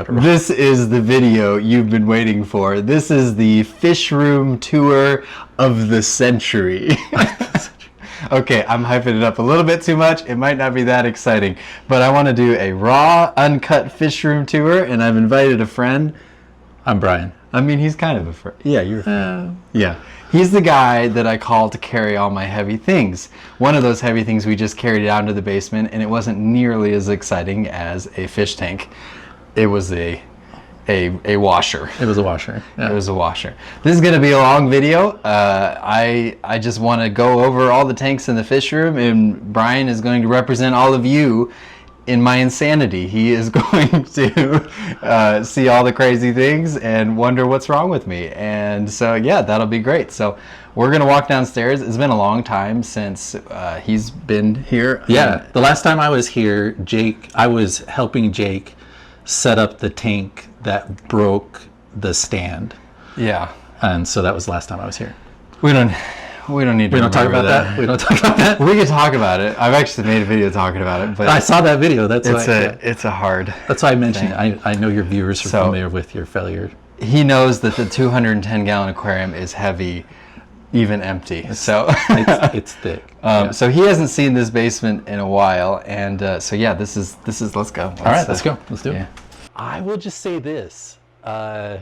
This is the video you've been waiting for. This is the Fishroom tour of the century. Okay, I'm hyping it up a little bit too much. It might not be that exciting, but I want to do a raw, uncut Fishroom tour, and I've invited a friend. I'm Bryan. I mean, he's kind of a friend. Yeah, you're a friend. Yeah. He's the guy that I call to carry all my heavy things. One of those heavy things we just carried down to the basement, and it wasn't nearly as exciting as a fish tank. It was a washer. It was a washer. Yeah. It was a washer. This is going to be a long video. I just want to go over all the tanks in the fish room, and Bryan is going to represent all of you in my insanity. He is going to see all the crazy things and wonder what's wrong with me. And so, yeah, that'll be great. So we're going to walk downstairs. It's been a long time since he's been here. Yeah, the last time I was here, I was helping Jake set up the tank that broke the stand. Yeah. And so that was the last time I was here. We don't need to talk about that. We don't talk about that. We can talk about it. I've actually made a video talking about it, but I saw that video. That's it's a hard. That's why I mentioned it. I know your viewers are familiar with your failure. He knows that the 210-gallon aquarium is heavy, even empty. So it's thick. So he hasn't seen this basement in a while, and so yeah, this is. Let's go. All right, let's go. Let's do it. I will just say this: the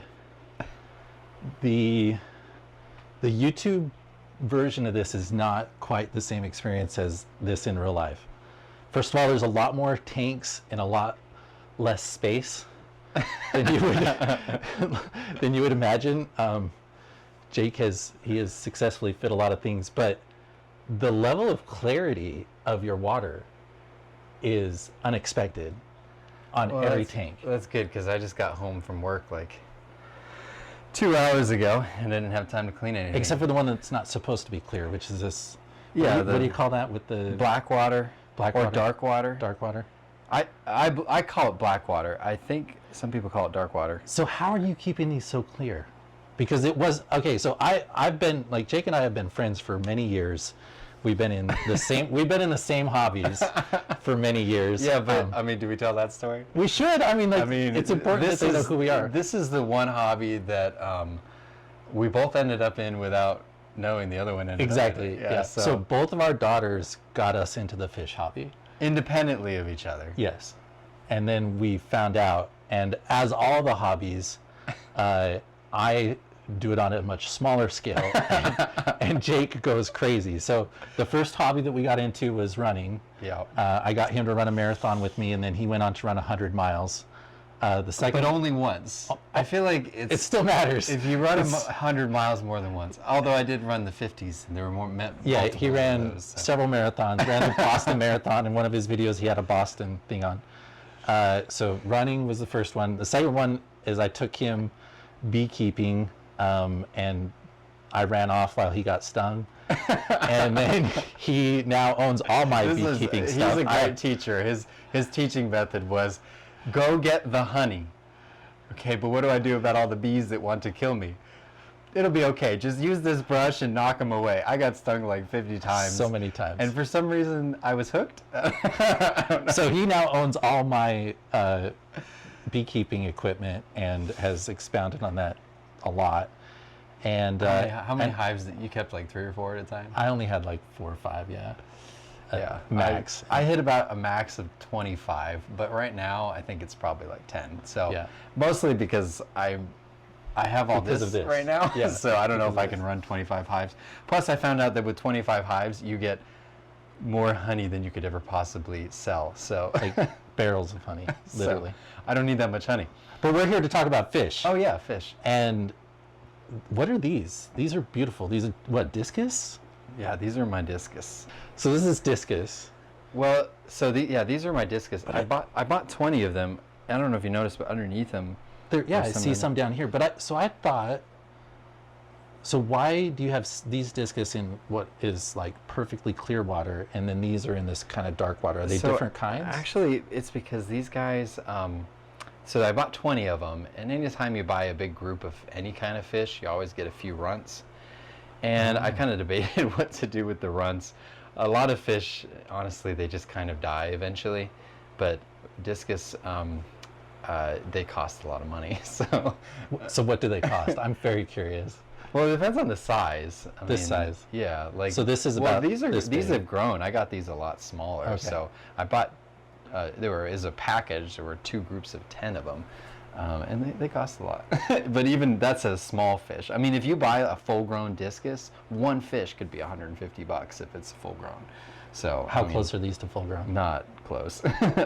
YouTube version of this is not quite the same experience as this in real life. First of all, there's a lot more tanks and a lot less space than you would imagine. Jake has successfully fit a lot of things, but the level of clarity of your water is unexpected on every tank. That's good, because I just got home from work like 2 hours ago and didn't have time to clean anything. Except for the one that's not supposed to be clear, which is this. Yeah. What do you call that with the black water? Or dark water? Dark water. I call it black water. I think some people call it dark water. So how are you keeping these so clear? Because it was okay. So I've been like Jake and I have been friends for many years. We've been in the same hobbies for many years. Yeah, but I mean, do we tell that story? We should. I mean, it's important that they know who we are. This is the one hobby that we both ended up in without knowing the other one ended exactly. up in. Yeah. So both of our daughters got us into the fish hobby independently of each other. Yes, and then we found out, and as all the hobbies, I do it on a much smaller scale, and Jake goes crazy. So the first hobby that we got into was running. Yeah. I got him to run a marathon with me, and then he went on to run 100 miles. The second, but only once. I feel like it still matters. If you run 100 miles more than once. Although I did run the 50s, and there were more. Yeah, he ran several marathons. Ran the Boston Marathon. In one of his videos, he had a Boston thing on. So running was the first one. The second one is I took him beekeeping, and I ran off while he got stung. And then he now owns all my beekeeping stuff. He's a great teacher. His teaching method was, go get the honey. Okay, but what do I do about all the bees that want to kill me? It'll be okay. Just use this brush and knock them away. I got stung like 50 times. So many times. And for some reason, I was hooked. I don't know. So he now owns all my beekeeping equipment and has expounded on that a lot. And how many hives that you kept? Like 3 or 4 at a time? I only had like 4 or 5, yeah. Yeah, max. I hit about a max of 25, but right now I think it's probably like 10. So yeah. Mostly because I have all this right now, yeah. So I don't know if I can run 25 hives. Plus, I found out that with 25 hives, you get more honey than you could ever possibly sell. So like barrels of honey, literally. So I don't need that much honey. But we're here to talk about fish. Oh yeah, fish. And what are these? These are beautiful. These are what, Discus? Yeah, these are my Discus. So this is Discus. Well, so these are my Discus. I bought 20 of them. I don't know if you noticed, but underneath them. I see some down here. But I thought. So why do you have these Discus in what is like perfectly clear water, and then these are in this kind of dark water? Are they different kinds? Actually, it's because these guys. So I bought 20 of them, and anytime you buy a big group of any kind of fish, you always get a few runts. And I kind of debated what to do with the runts. A lot of fish, honestly, they just kind of die eventually. But Discus, they cost a lot of money. So So what do they cost? I'm very curious. well, it depends on the size. This size. Yeah, like So this is well, about these big. have grown. I got these a lot smaller. Okay. So I bought is a package. There were 2 groups of 10 of them, and they cost a lot. But even that's a small fish. I mean, if you buy a full-grown discus, one fish could be $150 if it's full grown. So How I mean, close are these to full grown? Not close.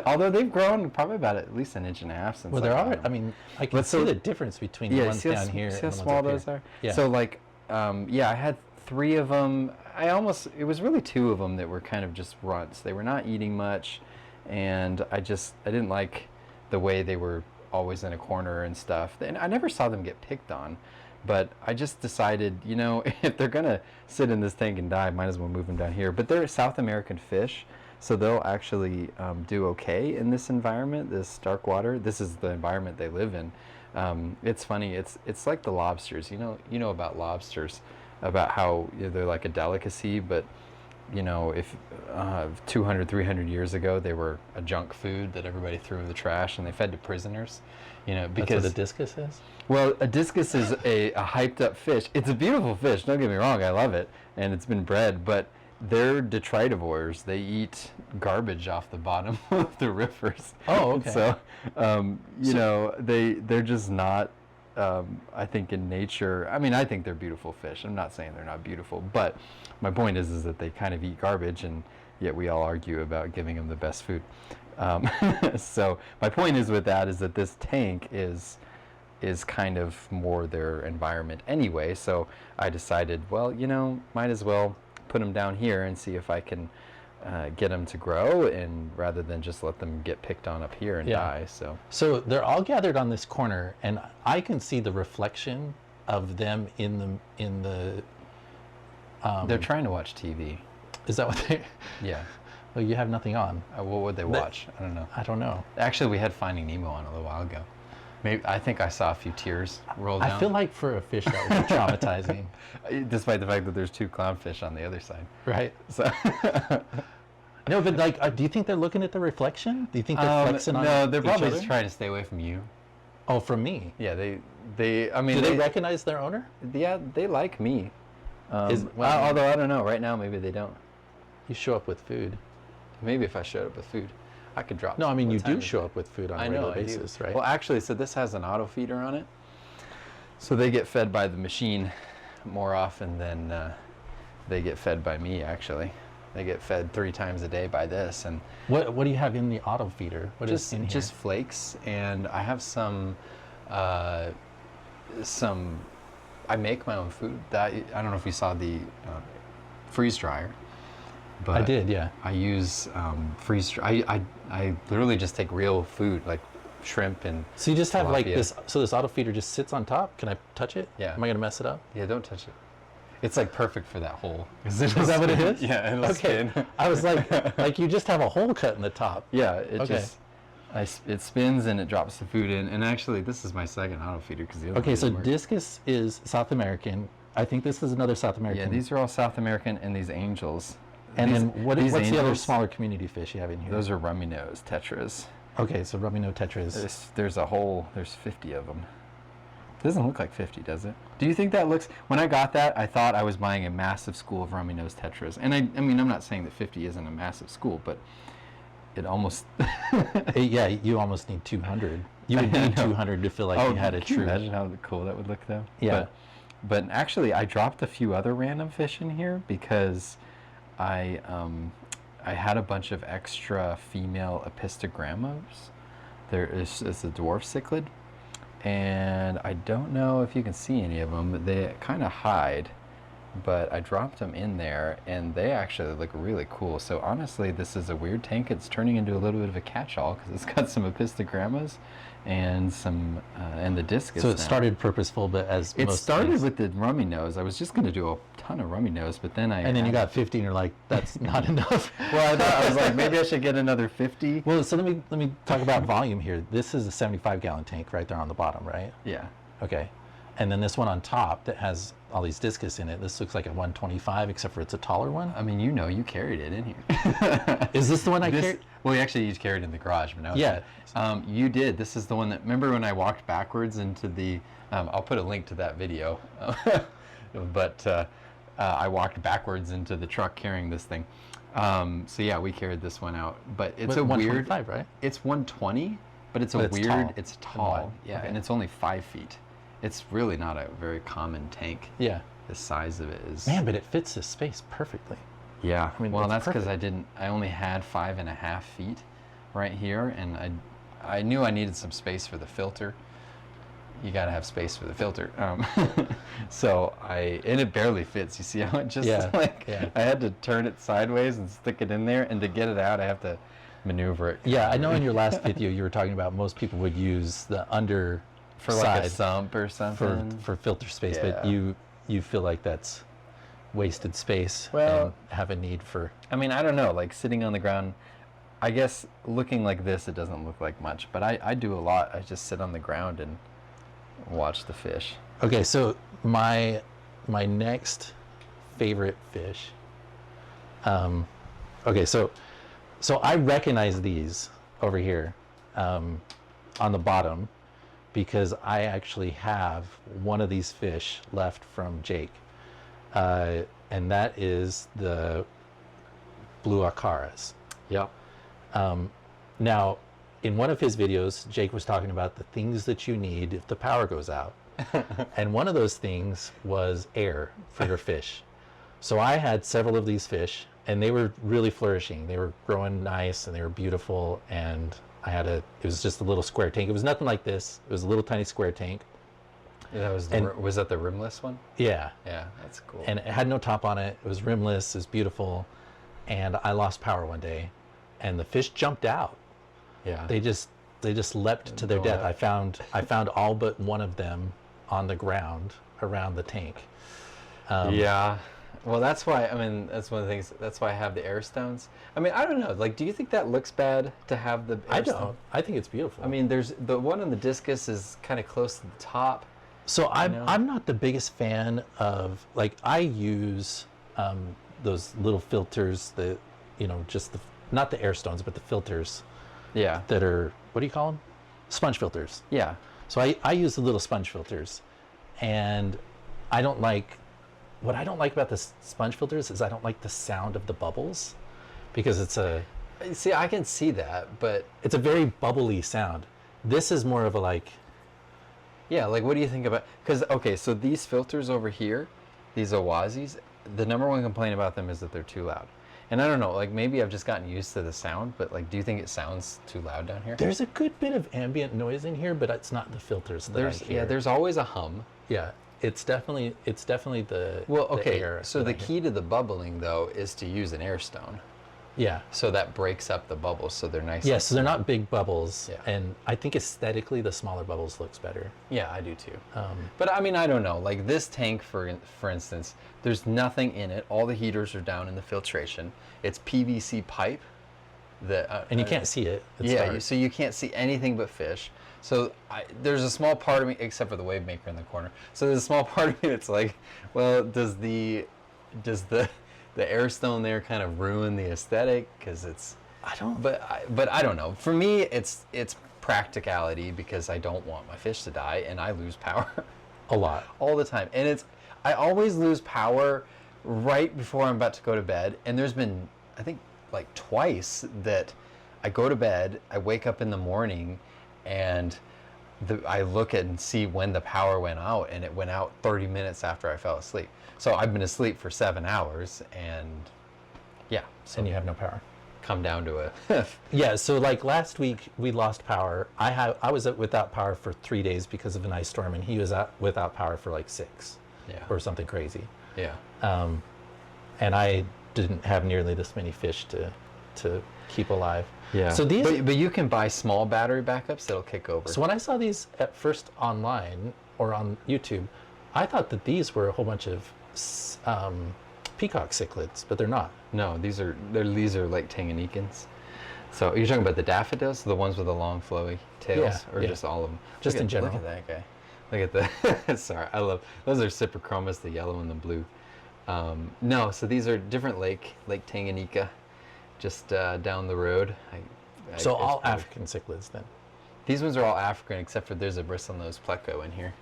Although they've grown probably about at least 1.5 inches since. Well, I they're got already. them. I mean, I can But see so- the difference between the Yeah, ones see how, down here see and how the ones small up those here. are? Yeah. So like, yeah, I had 3 of them. It was really 2 of them that were kind of just runts. They were not eating much, and I didn't like the way they were always in a corner and stuff. And I never saw them get picked on, but I just decided, you know, if they're gonna sit in this tank and die, might as well move them down here. But they're South American fish, so they'll actually do okay in this environment, this dark water. This is the environment they live in. It's funny. It's like the lobsters. You know about lobsters, about how they're like a delicacy, but you know, if 200, 300 years ago, they were a junk food that everybody threw in the trash, and they fed to prisoners. You know, because That's what a discus is. well, a discus is a hyped up fish. It's a beautiful fish. Don't get me wrong. I love it, and it's been bred, but they're detritivores. They eat garbage off the bottom of the rivers. Oh, okay. So, you know, they're just not. I think in nature. I mean, I think they're beautiful fish. I'm not saying they're not beautiful, but my point is that they kind of eat garbage, and yet we all argue about giving them the best food. So my point is with that is that this tank is kind of more their environment anyway. So I decided, well, you know, might as well put them down here and see if I can get them to grow, and rather than just let them get picked on up here and die. So they're all gathered on this corner, and I can see the reflection of them in the. They're trying to watch TV. Is that what they? Yeah. Well, you have nothing on. What would they watch? I don't know. I don't know. Actually, we had Finding Nemo on a little while ago. Maybe I think I saw a few tears roll down. I feel like for a fish that would be traumatizing. Despite the fact that there's 2 clownfish on the other side. Right. So. No, but like, do you think they're looking at the reflection? Do you think they're flexing on no, they're each probably other? just trying to stay away from you. Oh, from me. Yeah, they. I mean, Do they recognize their owner? Yeah, they like me. Well, Although I don't know. Right now, maybe they don't. You show up with food. Maybe if I showed up with food, I could drop. No, I mean, what you time do is show it? up with food on I a know, regular I do. basis, right? Well, actually, so this has an auto feeder on it, so they get fed by the machine more often than they get fed by me. Actually, they get fed 3 times a day by this, and What do you have in the auto feeder? What is in here? just flakes, and I have some. I make my own food. That I don't know if you saw the freeze dryer, but I did, yeah. I use freeze. I literally just take real food like shrimp and. So you just have like tilapia. this. So this auto feeder just sits on top. Can I touch it? Yeah. Am I gonna mess it up? Yeah, don't touch it. It's like perfect for that hole. Is Is that what it is? Yeah, it'll Okay. spin. I was like you just have a hole cut in the top. Yeah, it Okay. it spins and it drops the food in. And actually, this is my second auto feeder because the other Okay, one so didn't work. Discus is South American. I think this is another South American. Yeah, these are all South American, and these angels. And These- then what's these the other angels, smaller community fish you have in here? Those are rummy nose tetras. Okay, so Rumino Tetras. There's 50 of them. Doesn't look like 50, does it? Do you think that looks? When I got that, I thought I was buying a massive school of rummy nose tetras. And I mean, I'm not saying that 50 isn't a massive school, but it almost. Yeah, you almost need 200. You would I need know. 200 to feel like you had a can you true. imagine how cool that would look, though? Yeah. But actually, I dropped a few other random fish in here because I had a bunch of extra female epistogrammas. There is a dwarf cichlid, and I don't know if you can see any of them. They kind of hide, but I dropped them in there, and they actually look really cool. So honestly, this is a weird tank. It's turning into a little bit of a catch-all because it's got some epistogrammas and some and the discus. So it now. started purposeful, but as It most started things- with the rummy nose. I was just going to do a ton of rummy nose, but then and then you got 50, and you're like, that's not enough. Well, I thought I was like, maybe I should get another 50. Well, so let me talk about volume here. This is a 75-gallon tank right there on the bottom, right? Yeah. Okay. And then this one on top that has all these discus in it, this looks like a 125, except for it's a taller one. I mean, you carried it in here. Is this the one I carried? Well, you carried it in the garage, but now Yeah. you did. This is the one that, remember when I walked backwards into the, I'll put a link to that video, but I walked backwards into the truck carrying this thing. So yeah, we carried this one out, but it's a weird, right? It's 120, but it's it's tall. Yeah, Okay. and it's only 5 feet. It's really not a very common tank. Yeah. The size of it is. Man, but it fits this space perfectly. Yeah. I mean, well, it's that's because perfect. I only had 5.5 feet right here, and I knew I needed some space for the filter. You got to have space for the filter. So and it barely fits. You see how it just I had to turn it sideways and stick it in there, and to get it out, I have to maneuver it. Yeah, I know in your last video you were talking about most people would use the under For like a sump or something. for filter space, Yeah. but you feel like that's wasted space Well, and have a need for. I mean, I don't know, like sitting on the ground, I guess looking like this, it doesn't look like much, but I do a lot. I just sit on the ground and watch the fish. Okay, so my next favorite fish. Okay, so I recognize these over here on the bottom because I actually have one of these fish left from Jake, and that is the blue acaras. Yep. Now, in one of his videos, Jake was talking about the things that you need if the power goes out. And one of those things was air for your fish. So I had several of these fish, and they were really flourishing. They were growing nice, and they were beautiful. And it was just a little square tank. It was nothing like this. It was a little tiny square tank. That was was that the rimless one? Yeah. Yeah, that's cool. And it had no top on it. It was rimless. It was beautiful. And I lost power one day, and the fish jumped out. yeah. They just leapt to their death. I found all but one of them on the ground around the tank. Yeah. Well, that's why, I mean, that's one of the things, that's why I have the air stones. I mean, I don't know, like, do you think that looks bad to have the air I stone? don't. I think it's beautiful. I mean, there's the one on the discus is kind of close to the top. so know? I'm not the biggest fan of, like, I use those little filters that, just not the air stones, but the filters Yeah. that are, what do you call them? Sponge filters. Yeah. So I use the little sponge filters, and what I don't like about the sponge filters is I don't like the sound of the bubbles, because it's a See, I can see that, but very bubbly sound. This is more of a like, yeah, like, what do you think about, because, okay, so these filters over here, these Owazis, the number one complaint about them is that they're too loud. And I don't know, like, maybe I've just gotten used to the sound, but, like, do you think it sounds too loud down here? there's a good bit of ambient noise in here, but it's not the filters that I hear. There's always a hum. Yeah, it's definitely the Well, the okay, air so that the I hear. key to the bubbling, though, is to use an air stone. Yeah. So that breaks up the bubbles, so they're nice. Yeah, so they're not big bubbles, Yeah. and I think aesthetically the smaller bubbles looks better. Yeah, I do too. But I mean, I don't know. Like this tank, for instance, there's nothing in it. All the heaters are down in the filtration. It's PVC pipe. And you can't see it. It's Yeah, dark. so you can't see anything but fish. So there's a small part of me, except for the wave maker in the corner. So there's a small part of me that's like, well, does the air stone there kind of ruin the aesthetic? Because it's, I don't. but I don't know. For me, it's practicality, because I don't want my fish to die, and I lose power A lot. all the time. And I always lose power right before I'm about to go to bed. And there's been, I think, like twice that I go to bed, I wake up in the morning, and I look at and see when the power went out, and it went out 30 minutes after I fell asleep. So I've been asleep for 7 hours, and yeah, so And you have no power. come down to a Yeah, so like last week we lost power. I was without power for 3 days because of an ice storm, and he was without power for like 6 yeah, or something crazy. yeah. And I didn't have nearly this many fish to keep alive. Yeah. So these. but you can buy small battery backups that'll kick over. So when I saw these at first online or on YouTube, I thought that these were a whole bunch of peacock cichlids, but they're not. No, these are like Tanganyikans. So you're talking about the daffodils, the ones with the long flowy tails, Yeah, or yeah. just all of them? Just in general. Look at that guy. Look at the, sorry, I love, those are cichlids, the yellow and the blue. No, so these are different Lake Tanganyika, just down the road. So all African cichlids then? These ones are all African, except for there's a bristlenose pleco in here.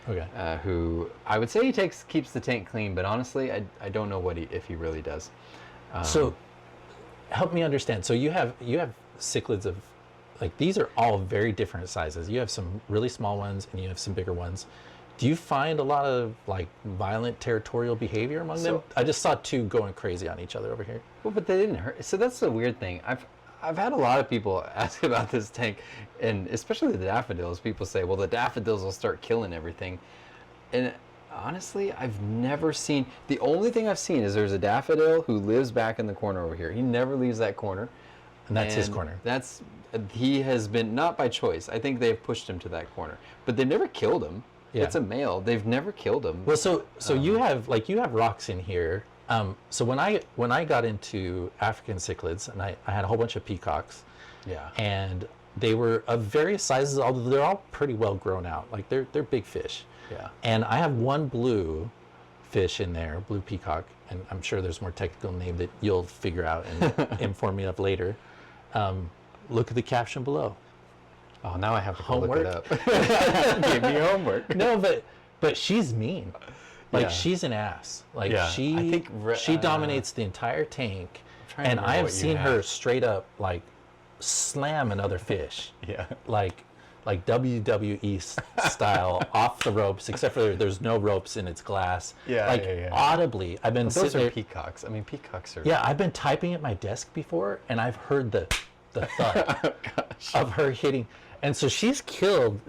Okay. Who I would say he keeps the tank clean, but honestly, I don't know if he really does. So, help me understand. So you have cichlids of, like, these are all very different sizes. You have some really small ones and you have some bigger ones. Do you find a lot of like violent territorial behavior among them? I just saw two going crazy on each other over here. Well, but they didn't hurt. So that's the weird thing. I've had a lot of people ask about this tank, and especially the daffodils. People say, well, the daffodils will start killing everything. And honestly, I've never seen, the only thing I've seen is there's a daffodil who lives back in the corner over here. He never leaves that corner. And that's his corner. He has been, not by choice. I think they've pushed him to that corner. But they've never killed him. Yeah. It's a male. They've never killed him. Well, so you have rocks in here. So when I got into African cichlids, and I had a whole bunch of peacocks. Yeah. And they were of various sizes, although they're all pretty well grown out. Like they're big fish. Yeah. And I have one blue fish in there, blue peacock, and I'm sure there's more technical name that you'll figure out and inform me of later. Look at the caption below. Oh, now I have to Homework? look it up. Give me homework. No, but she's mean. Like she's an ass. Like she dominates the entire tank, and I have seen her straight up like slam another fish. Yeah. Like WWE style off the ropes, except for there's no ropes and it's glass. Yeah. Audibly, I've been those are peacocks. I mean, peacocks are. Yeah, I've been typing at my desk before, and I've heard the thud of her hitting. And so she killed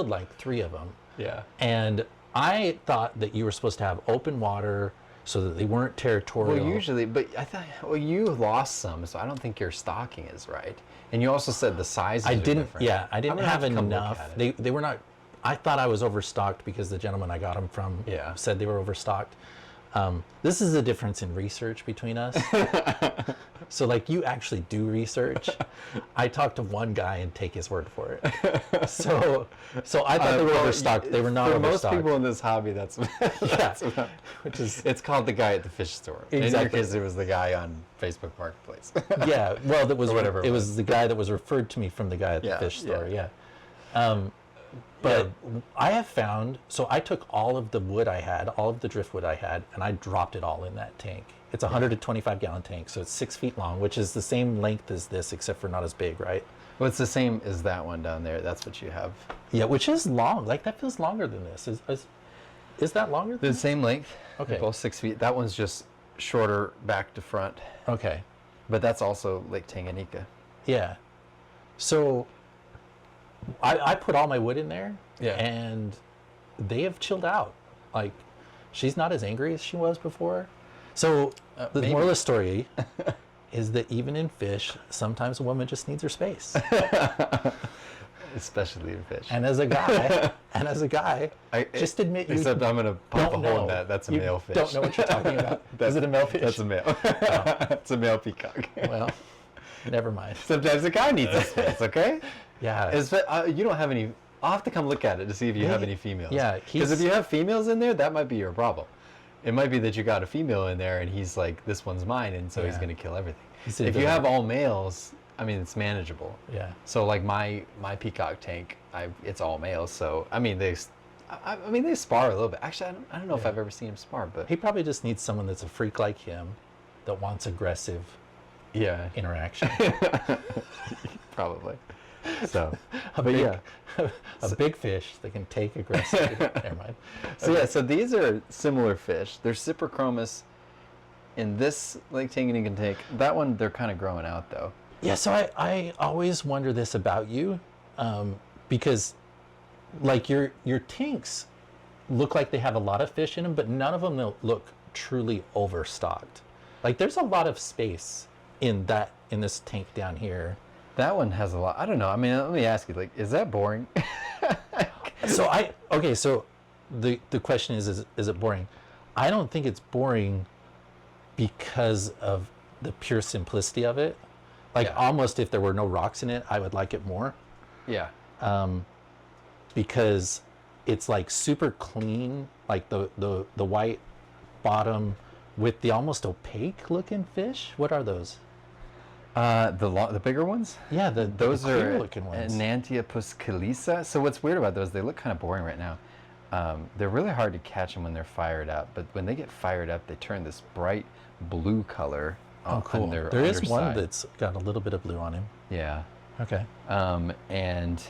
like 3 of them. Yeah. And I thought that you were supposed to have open water so that they weren't territorial. Well, usually, but I thought, well, you lost some, so I don't think your stocking is right. And you also said the sizes are different. Yeah, I didn't have enough. They were not, I thought I was overstocked because the gentleman I got them from said they were overstocked. This is the difference in research between us. So like you actually do research. I talk to one guy and take his word for it. So I thought they were overstocked. They were not overstocked. For most people in this hobby, that's which is, it's called the guy at the fish store. Exactly. In your case, it was the guy on Facebook Marketplace. Yeah, well, that was whatever it was the guy that was referred to me from the guy at the fish store. Yeah. But I have found, so I took all of the wood I had, all of the driftwood I had, and I dropped it all in that tank. It's a 125 gallon tank, so it's 6 feet long, which is the same length as this, except for not as big, right? Well, it's the same as that one down there. That's what you have. Yeah, which is long. Like that feels longer than this. Is that longer? The same length. Okay. They're both 6 feet. That one's just shorter back to front. Okay. But that's also Lake Tanganyika. Yeah. So I put all my wood in there, and they have chilled out. Like, she's not as angry as she was before. So the moral of the story is that even in fish, sometimes a woman just needs her space. Especially in fish. And as a guy, just admit you. Except I'm gonna pop a hole in that. That's a male fish. Don't know what you're talking about. Is it a male fish? That's a male. It's a male peacock. Well, never mind. Sometimes a guy needs a space. Okay. Yeah. You don't have any. I'll have to come look at it to see if you have any females. Yeah. Because if you have females in there, that might be your problem. It might be that you got a female in there and he's like, this one's mine, and so he's gonna kill everything. If you have all males, I mean, it's manageable. Yeah. So like my peacock tank, it's all males. So I mean they spar a little bit. Actually, I don't know if I've ever seen him spar, but he probably just needs someone that's a freak like him, that wants aggressive interaction. Probably. So, a big fish that can take aggressive. Never mind. So so these are similar fish. They're cyprichromis in this Lake Tanganyika tank. That one, they're kind of growing out though. Yeah, so I always wonder this about you, because like your tanks look like they have a lot of fish in them, but none of them look truly overstocked. Like there's a lot of space in this tank down here. That one has a lot. I don't know. I mean, let me ask you, like, is that boring? So the question is it boring? I don't think it's boring because of the pure simplicity of it. Like almost if there were no rocks in it, I would like it more. Yeah. Because it's like super clean, like the white bottom with the almost opaque looking fish. What are those? The bigger ones? Yeah, Those the are clear looking ones. Nantia pusculisa. So what's weird about those, they look kind of boring right now. They're really hard to catch them when they're fired up, but when they get fired up, they turn this bright blue color Oh, on cool. their There is one underside. that's got a little bit of blue on him. Yeah. Okay. And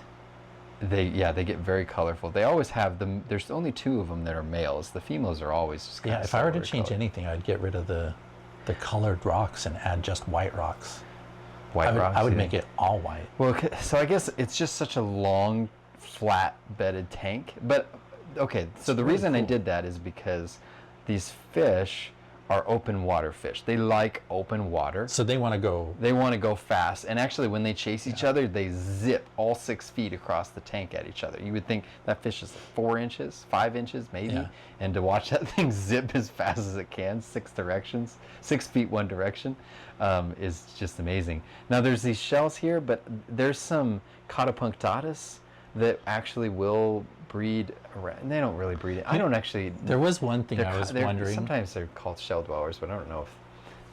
they get very colorful. They always have them. There's only 2 of them that are males. The females are always just kind Yeah, of if I were to silvery change colored. anything, I'd get rid of the colored rocks and add just white rocks. White rocks. I would you make think? it all white. Well, so I guess it's just such a long, flat bedded tank. But okay, so the really reason I cool. did that is because these fish are open water fish. They like open water. So they want to go. They want to go fast, and actually when they chase each other, they zip all 6 feet across the tank at each other. You would think that fish is 4 inches, 5 inches maybe, Yeah. and to watch that thing zip as fast as it can, 6 directions, 6 feet one direction, is just amazing. Now there's these shells here, but there's some Catapunctatus that actually will breed around. They don't really breed it. I don't actually. There was one thing I was wondering. Sometimes they're called shell dwellers, but I don't know if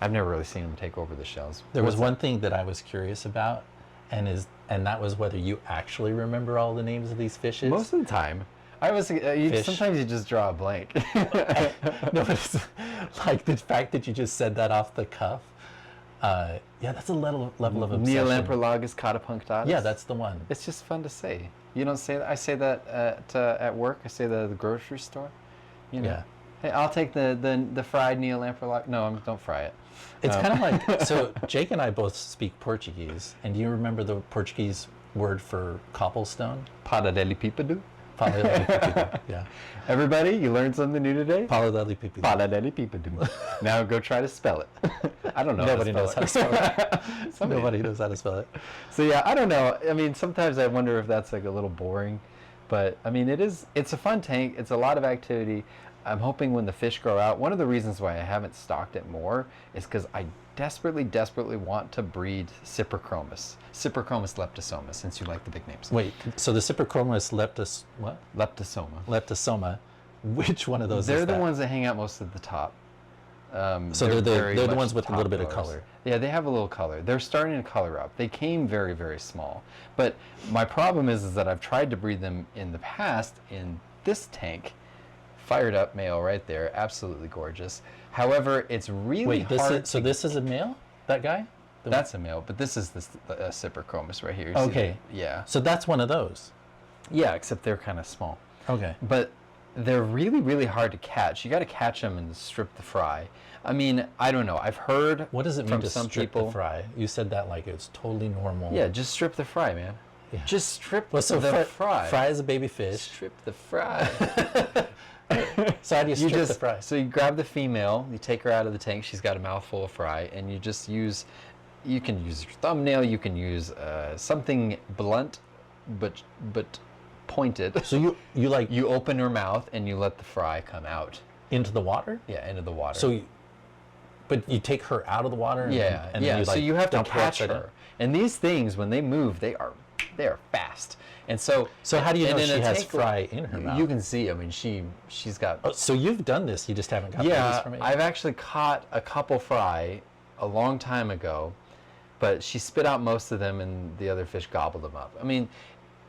I've never really seen them take over the shells. There was one thing that I was curious about, and that was whether you actually remember all the names of these fishes. Most of the time, I was. Sometimes you just draw a blank. No, but it's like the fact that you just said that off the cuff. Yeah, that's a level of obsession. Neolamprologus catapunctatus. Yeah, that's the one. It's just fun to say. You don't say that. I say that at work. I say that at the grocery store. You know. Yeah. Hey, I'll take the fried Neolamprologus. No, don't fry it. It's kind of like, so Jake and I both speak Portuguese, and do you remember the Portuguese word for cobblestone? Paralelepípedo. Yeah. Everybody, you learned something new today? Paralelepípedo. Paralelepípedo. Now go try to spell it. I don't know. Nobody knows how to spell it. Somebody- Nobody knows how to spell it. So yeah, I don't know. I mean, sometimes I wonder if that's like a little boring, but I mean, it's a fun tank. It's a lot of activity. I'm hoping when the fish grow out, one of the reasons why I haven't stocked it more is because I desperately want to breed Cyprichromis leptosoma, since you like the big names. Wait, so the Cyprichromis what? Leptosoma. Which one of those They're is the that? ones that hang out most of the top. So they're very the much ones with a top little bit of dwellers. color. Yeah, they have a little color. They're starting to color up. They came very, very small. But my problem is that I've tried to breed them in the past in this tank. Fired up male right there, absolutely gorgeous. However, it's really hard. So this is a male? That guy? That's a male, but this is the Cyprichromis right here. You see Okay. yeah. So that's one of those. Yeah, except they're kind of small. Okay. But they're really, really hard to catch. You got to catch them and strip the fry. I mean, I don't know. I've heard What does it mean from to some strip people. the fry? You said that like it's totally normal. Yeah, just strip the fry, man. Yeah. Just strip Well, so the fry. Fry is a baby fish. Strip the fry. So how do you strip the fry? So you grab the female, you take her out of the tank. She's got a mouthful of fry, and you just use. You can use your thumbnail. You can use something blunt, but pointed. So you like You open her mouth and you let the fry come out. into the water? Yeah, into the water. So but you take her out of the water and yeah, and yeah. then So you have to dump catch upside her. down? And these things, when they move, they are fast. And so How do you know and in she a has tank, fry in her mouth? You can see. I mean, she's got. Oh, so you've done this, you just haven't got photos Yeah, from it? I've actually caught a couple fry a long time ago, but she spit out most of them and the other fish gobbled them up. I mean,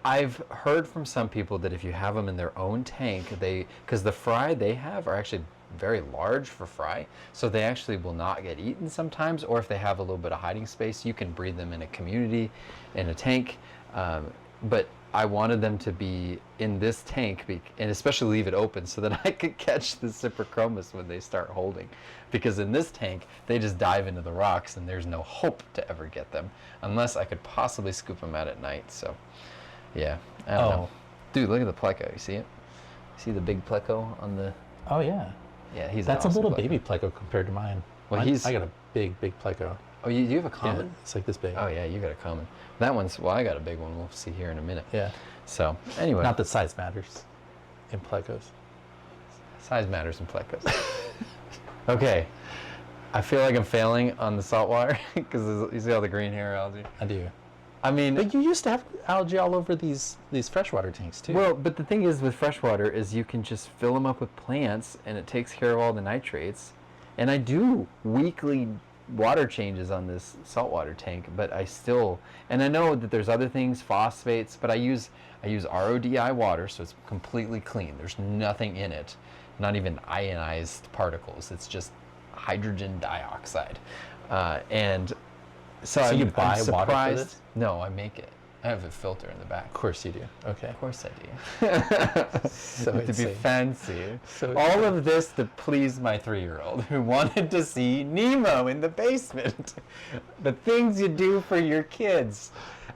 I've heard from some people that if you have them in their own tank, because the fry they have are actually very large for fry, so they actually will not get eaten sometimes, or if they have a little bit of hiding space, you can breed them in a community, in a tank, but I wanted them to be in this tank, and especially leave it open so that I could catch the Cyprichromis when they start holding. Because in this tank, they just dive into the rocks and there's no hope to ever get them, unless I could possibly scoop them out at night. So, yeah, I don't know. Dude, look at the pleco. You see it? See the big pleco on the... Oh yeah. Yeah, he's That's an awesome a little pleco. baby pleco compared to mine. Well, I got a big pleco. Oh, you have a Yeah, common? it's like this big. Oh, yeah, you got a common. That one's... Well, I got a big one. We'll see here in a minute. Yeah. So, anyway. Not that size matters in plecos. Size matters in plecos. Okay. I feel like I'm failing on the saltwater because you see all the green hair algae. I do. I mean, But you used to have algae all over these freshwater tanks too. well, but the thing is with freshwater is you can just fill them up with plants and it takes care of all the nitrates. And I do weekly water changes on this saltwater tank, but I still, and I know that there's other things, phosphates, but I use RODI water, so it's completely clean. There's nothing in it, not even ionized particles. It's just hydrogen dioxide. And so you I'm buy water for surprised. this? No, I make it. I have a filter in the back. Of course you do. Okay. Of course I do. So to be insane. fancy. So all of this to please my 3-year-old who wanted to see Nemo in the basement. The things you do for your kids.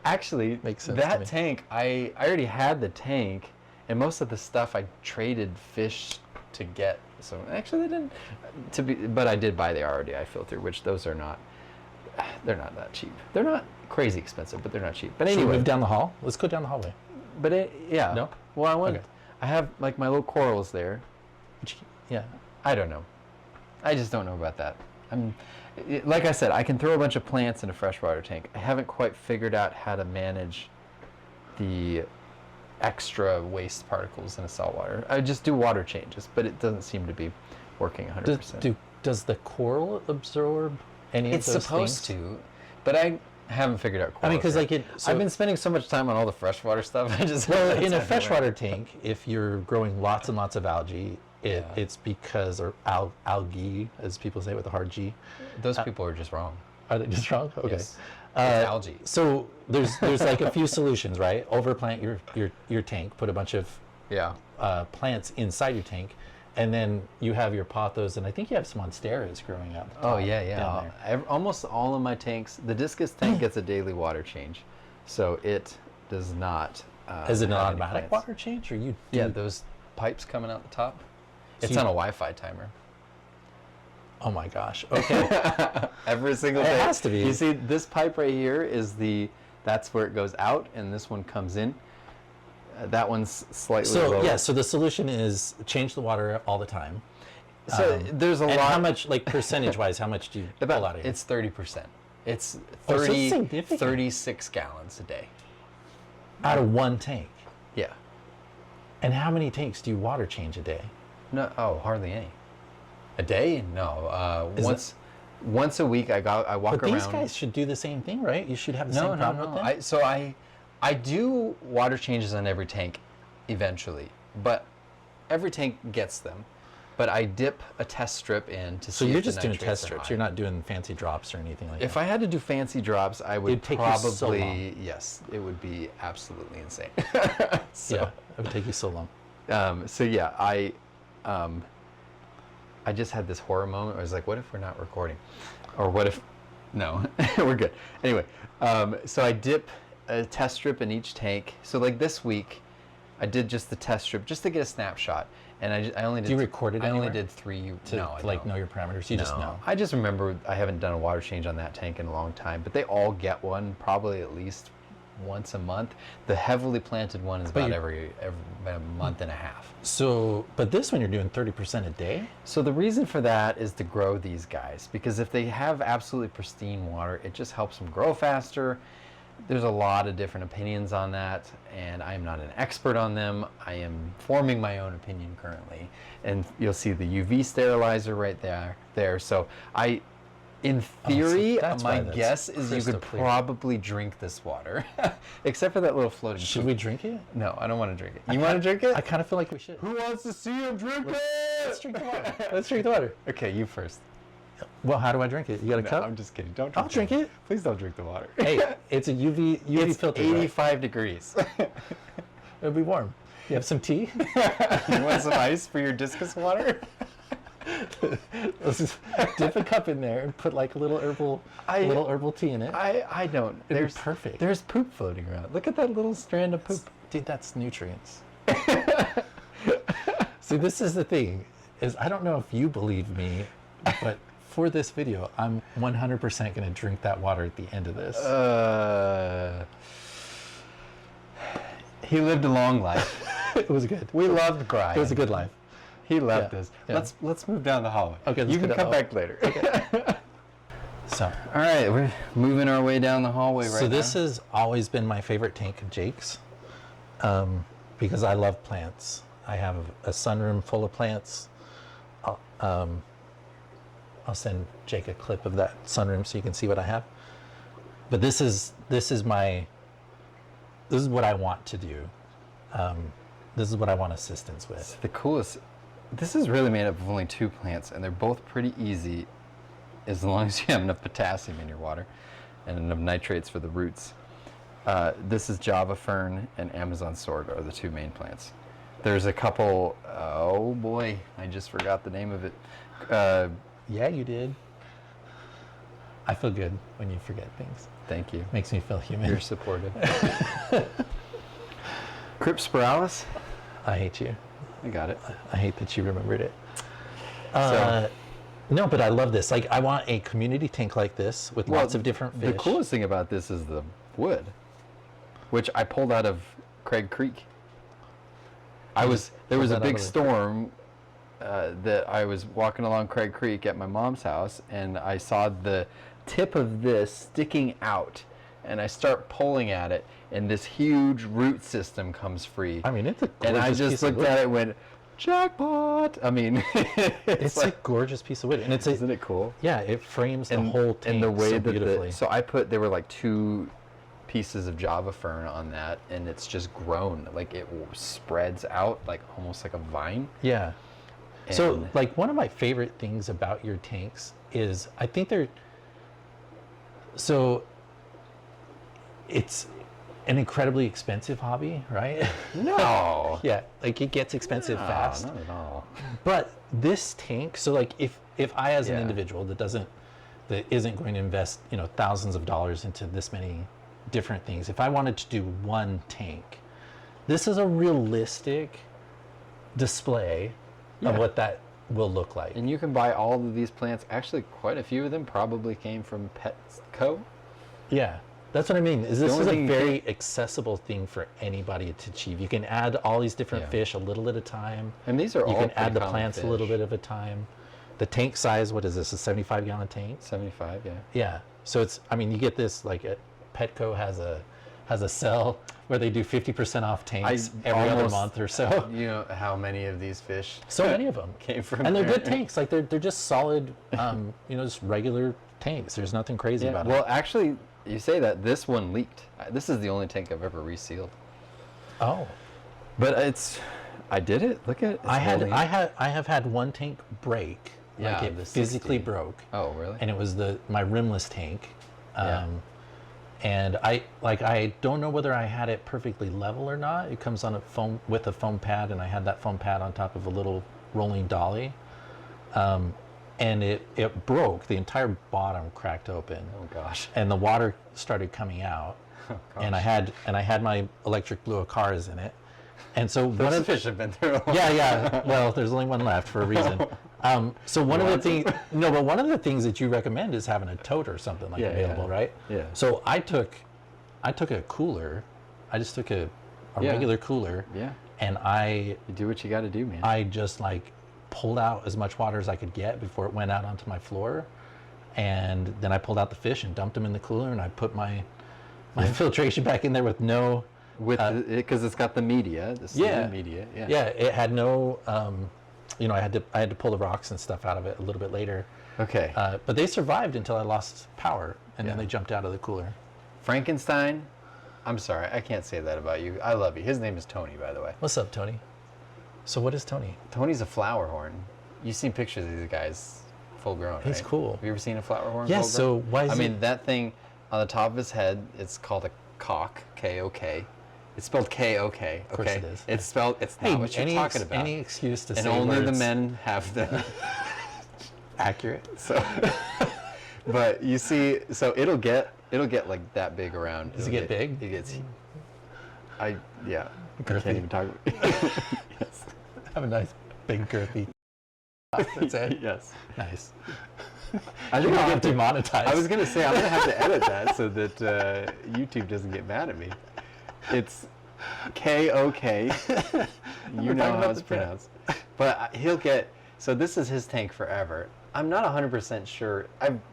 Actually, Makes sense to that me. tank, I already had the tank, and most of the stuff I traded fish to get. So actually, they didn't. But I did buy the RODI filter, which those are not. They're not that cheap. They're not crazy expensive, but they're not cheap. But Should we anyway, move down the hall? Let's go down the hallway. but yeah. No? Well, I want. Okay. I have like my little corals there. Yeah. I don't know. I just don't know about that. Like I said, I can throw a bunch of plants in a freshwater tank. I haven't quite figured out how to manage the extra waste particles in a saltwater. I just do water changes, but it doesn't seem to be working 100%. Does the coral absorb any It's of those supposed things? to, but I haven't figured out corals. I mean, because yet. like I've been spending so much time on all the freshwater stuff. I just well, haven't in a had time to freshwater learn. tank, if you're growing lots and lots of algae, it's because, or algae, as people say with a hard G. Those people are just wrong. Are they just wrong? Okay. Yes. It's algae. So there's like a few solutions, right? Overplant your tank, put a bunch of Yeah. plants inside your tank, and then you have your pothos, and I think you have some monsteras growing up. Oh yeah, yeah. down there. Almost all of my tanks. The Discus tank gets a daily water change, so it does not. Is it an have any automatic plants. water change, or you? Yeah, do- those pipes coming out the top. So It's you- on a Wi-Fi timer. Oh my gosh. Okay. Every single It day. has to be. You see, this pipe right here is that's where it goes out, and this one comes in. That one's slightly So lower. yeah. So the solution is change the water all the time. So there's a and lot. how much, like percentage-wise, how much do you pull out of here? It's 30%. It's Oh, so it's 30, significant. 36 gallons a day. Out of one tank. Yeah. And how many tanks do you water change a day? No, hardly any. A day? No. Is Once a week, I walk But around. these guys should do the same thing, right? You should have the same problem with them. So I do water changes on every tank, eventually, but every tank gets them. But I dip a test strip in to So see you're if the just doing nitrates test are strips. high. You're not doing fancy drops or anything like If that. I had to do fancy drops, I would It'd take you so probably long. yes, it would be absolutely insane. Yeah, so, it would take you so long. so yeah, I just had this horror moment. I was like, what if we're not recording? Or what if, no, we're good. Anyway, so I dip a test strip in each tank. So like this week, I did just the test strip just to get a snapshot. And I only did. Do you record it I only anywhere? did 3. To No, I like don't. know your parameters. You just know. I just remember I haven't done a water change on that tank in a long time, but they all get one probably at least once a month. The heavily planted one is about every about a month and a half. So, but this one you're doing 30% a day? So the reason for that is to grow these guys, because if they have absolutely pristine water, it just helps them grow faster. There's a lot of different opinions on that, and I'm not an expert on them. I am forming my own opinion currently, and you'll see the UV sterilizer right there. So in theory, that's why my that's guess is you crystal could clear. probably drink this water, except for that little floating. Should poop. we drink it? No, I don't want to drink it. You want to drink it? I kind of feel like we should. Who wants to see him drink Let's drink the water. Let's drink the water. Okay, you first. Well, how do I drink it? You got a No, cup? I'm just kidding. Don't. I'll drink it. Please don't drink the water. Hey, it's a UV it's filter. Right? 85 degrees. It'll be warm. You have some tea? You want some ice for your Discus water? Let's just dip a cup in there and put like a little herbal tea in it. I don't. It'd be There's perfect. There's poop floating around. Look at that little strand of poop. Dude, that's nutrients. See, this is the thing, is I don't know if you believe me, but for this video, I'm 100% going to drink that water at the end of this. He lived a long life. It was good. We loved Bryan. It was a good life. He loved Yeah, us. yeah. Let's move down the hallway. Okay, let's you go can down come the back later. So, All right, we're moving our way down the hallway right now. so this has always been my favorite tank of Jake's, because I love plants. I have a sunroom full of plants. I'll send Jake a clip of that sunroom so you can see what I have. But this is what I want to do. This is what I want assistance with. The coolest. This is really made up of only 2 plants, and they're both pretty easy, as long as you have enough potassium in your water and enough nitrates for the roots. This is Java fern and Amazon sword are the 2 main plants. There's a couple. Oh boy, I just forgot the name of it. Yeah, you did. I feel good when you forget things. Thank you. Makes me feel human. You're supportive. Crypspiralis. I hate you. I got it. I hate that you remembered it. So- No, but I love this. Like, I want a community tank like this with lots of different fish. The coolest thing about this is the wood, which I pulled out of Craig Creek. There was a big storm that I was walking along Craig Creek at my mom's house, and I saw the tip of this sticking out, and I start pulling at it, and this huge root system comes free. I mean, it's a gorgeous and I just piece of looked wood. at it and went, jackpot! I mean, It's a gorgeous piece of wood, and it's isn't it cool? yeah, it frames the whole tank and the way so that beautifully. so I put there were like 2 pieces of Java fern on that, and it's just grown, like it spreads out like almost like a vine. Yeah. So, And- like, one of my favorite things about your tanks is I think it's an incredibly expensive hobby, right? No. Yeah, like it gets expensive No, fast. not at all. But this tank, so like if I as an Yeah. individual that isn't going to invest, thousands of dollars into this many different things, if I wanted to do one tank, this is a realistic display of Yeah. what that will look like. And you can buy all of these plants. Actually, quite a few of them probably came from Petco. Yeah. That's what I mean. This only is a thing you very accessible thing for anybody to achieve. You can add all these different Yeah. fish a little at a time. And these are You all can add the pretty common plants a little fish. bit at a time. The tank size, what is this, a 75-gallon tank? 75, yeah. Yeah. So you get this, like, Petco has a sale where they do 50% off tanks every other month or so. You know how many of these fish So many of them. came from And they're there? good tanks. Like, they're just solid, just regular tanks. There's nothing crazy Yeah, about well, it. actually, you say that. This one leaked. This is the only tank I've ever resealed. Oh. But I did it. Look at it. It's holding up. I have had one tank break. Yeah, Like, it the physically 60. broke. Oh, really? And it was my rimless tank. Yeah. And I don't know whether I had it perfectly level or not. It comes on a foam with a foam pad, and I had that foam pad on top of a little rolling dolly. And it broke. The entire bottom cracked open. Oh gosh. And the water started coming out. Oh, And I had my electric blue Acaras in it. And so one Those of fish have been through a lot. yeah. Well, there's only one left for a reason. So one of the things, no, but one of the things that you recommend is having a tote or something like Yeah, available, yeah. right? Yeah. So I took a cooler. I just took a Yeah. regular cooler, Yeah. and I You do what you got to do, man. just like pulled out as much water as I could get before it went out onto my floor, and then I pulled out the fish and dumped them in the cooler, and I put my filtration back in there with no. With because it's got the media, the seeded media. Yeah. Yeah, it had no. I had to pull the rocks and stuff out of it a little bit later. Okay. But they survived until I lost power, and then Yeah. they jumped out of the cooler. Frankenstein. I'm sorry, I can't say that about you. I love you. His name is Tony, by the way. What's up, Tony? So what is Tony? Tony's a flower horn. You've seen pictures of these guys full grown, He's right? cool. Have you ever seen a flower horn? Yeah, full so grown? why is I it- mean, that thing on the top of his head, it's called a cock, K-O-K. It's spelled K-O-K, okay? Of course it is. It's spelled, it's not what you're talking about. Any excuse to and say only the words men have them. accurate. So, but you see, so it'll get like that big around. Does it get big? It gets. Yeah. I Girthy. can't even talk. Yes. Have a nice big girthy. That's it. Yes. Nice. I You're think I'll gonna have get to. demonetized. I was gonna say I'm gonna have to edit that so that YouTube doesn't get mad at me. It's K-O-K. You know talking how about it's the pronounced. But he'll get. So this is his tank forever. I'm not 100% sure.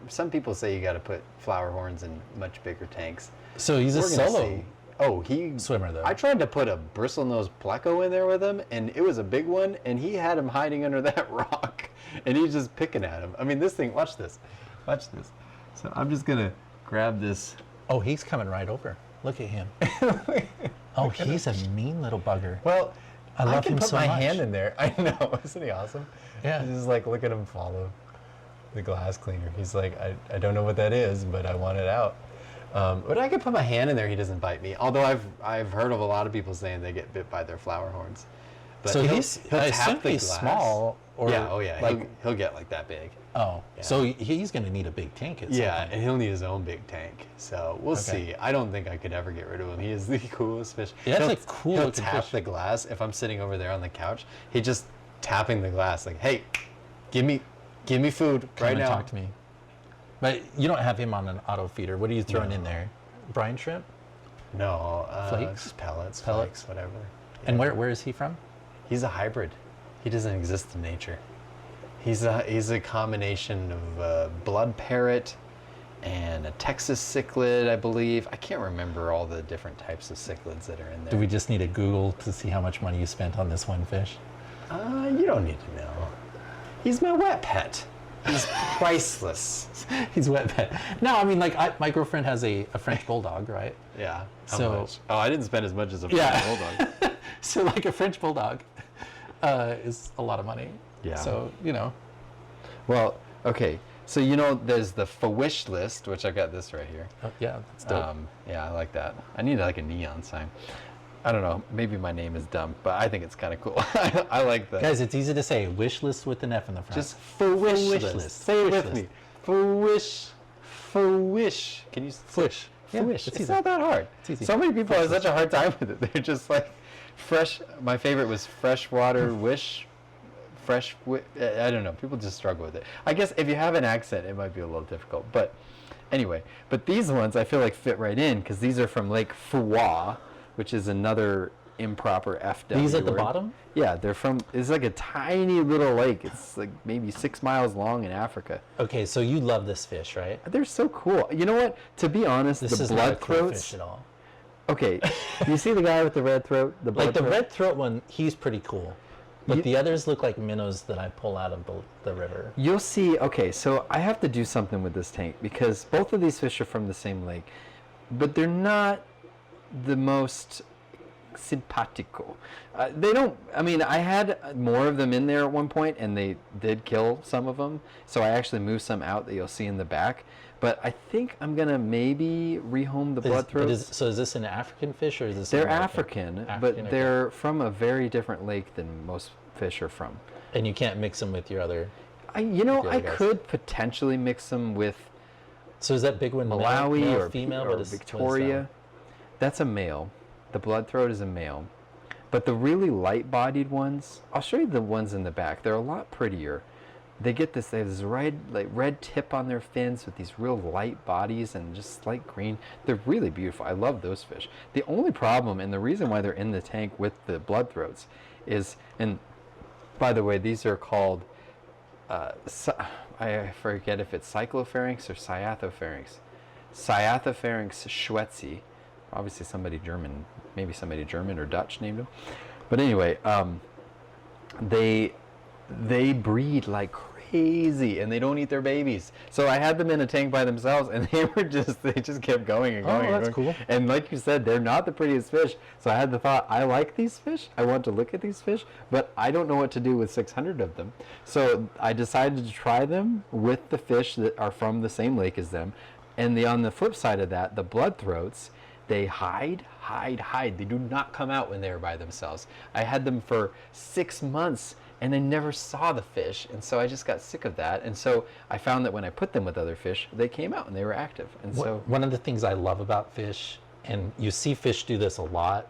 Some people say you got to put flower horns in much bigger tanks. So he's a We're gonna solo see. Oh, he swimmer though. I tried to put a bristlenose pleco in there with him, and it was a big one, and he had him hiding under that rock, and he's just picking at him. I mean, this thing. Watch this. Watch this. So I'm just gonna grab this. Oh, he's coming right over. Look at him. Oh, he's a mean little bugger. Well, I love can him put so my much. hand in there. I know. Isn't he awesome? Yeah. Just like look at him follow the glass cleaner. He's like, I don't know what that is, but I want it out. But I could put my hand in there. He doesn't bite me. Although I've heard of a lot of people saying they get bit by their flower horns. But So he'll I tap assume the he's glass. small. Or Yeah. Oh yeah. Like, He'll get like that big. oh, Yeah. so he's going to need a big tank at some Yeah, point. and he'll need his own big tank. So we'll Okay. see. I don't think I could ever get rid of him. He is the coolest fish. Yeah, that's He'll- a cool He'll looking tap fish. the glass. If I'm sitting over there on the couch, he just tapping the glass like, "Hey, give me food Come right and now." talk to me. But you don't have him on an auto feeder. What are you throwing No. in there? Brine shrimp? No, Flakes? just pellets, Pellets? flakes, whatever. And Yeah. where is he from? He's a hybrid. He doesn't exist in nature. He's a combination of blood parrot and a Texas cichlid, I believe. I can't remember all the different types of cichlids that are in there. Do we just need a Google to see how much money you spent on this one fish? You don't need to know. He's my wet pet. He's priceless. He's wet pet. No, I mean, like, my girlfriend has a French bulldog, right? Yeah. How So- much? Oh, I didn't spend as much as a Yeah. bulldog. So, like, a French bulldog is a lot of money. Yeah. So, you know. Well, okay. So there's the wish list, which I've got this right here. Yeah, that's dope. Yeah, I like that. I need like a neon sign. I don't know. Maybe my name is dumb, but I think it's kind of cool. I like that. Guys, it's easy to say. Wish list with an F in the front. Just wish list. list. Say it Wish with list. me. Wish. Can you say Wish. Yeah, Wish. it's It's easy. not that hard. It's easy. So many people Wish have such a hard time with it. They're just like fresh. My favorite was freshwater wish. I don't know. People just struggle with it. I guess if you have an accent, it might be a little difficult. But anyway, these ones I feel like fit right in because these are from Lake Fuwa, which is another improper FW. These at the word. bottom? Yeah, they're from. It's like a tiny little lake. It's like maybe 6 miles long in Africa. Okay, so you love this fish, right? They're so cool. You know what? To be honest, This the is not blood a cool throats. fish at all. Okay, you see the guy with the red throat? The blood Like the throat? red throat one, he's pretty cool. But You- the others look like minnows that I pull out of the river. You'll see. Okay, so I have to do something with this tank because both of these fish are from the same lake, but they're not the most simpatico. They don't. I mean, I had more of them in there at one point, and they did kill some of them. So I actually moved some out that you'll see in the back. But I think I'm gonna maybe rehome the blood throats. So is this an African fish or is this? They're American? African, African, but okay. they're from a very different lake than most fish are from. And you can't mix them with your other. I the other guys. could potentially mix them with So is that big one Malawi male or female? or What is- what is that Victoria. one? That's a male. The blood throat is a male. But the really light-bodied ones, I'll show you the ones in the back. They're a lot prettier. They have this red tip on their fins with these real light bodies and just light green. They're really beautiful. I love those fish. The only problem and the reason why they're in the tank with the blood throats is, and by the way, these are called, I forget if it's cyclopharynx or cyathopharynx. Cyathopharynx schwetzi. Obviously maybe somebody German or Dutch named them. But anyway, they breed like crazy and they don't eat their babies. So I had them in a tank by themselves and they just kept going and going. Oh, and that's going. cool. And like you said, they're not the prettiest fish. So I had the thought, I like these fish. I want to look at these fish, but I don't know what to do with 600 of them. So I decided to try them with the fish that are from the same lake as them. And on the flip side of that, the blood throats, they hide. They do not come out when they're by themselves. I had them for 6 months and I never saw the fish. And so I just got sick of that. And so I found that when I put them with other fish, they came out and they were active. And so One of the things I love about fish, and you see fish do this a lot,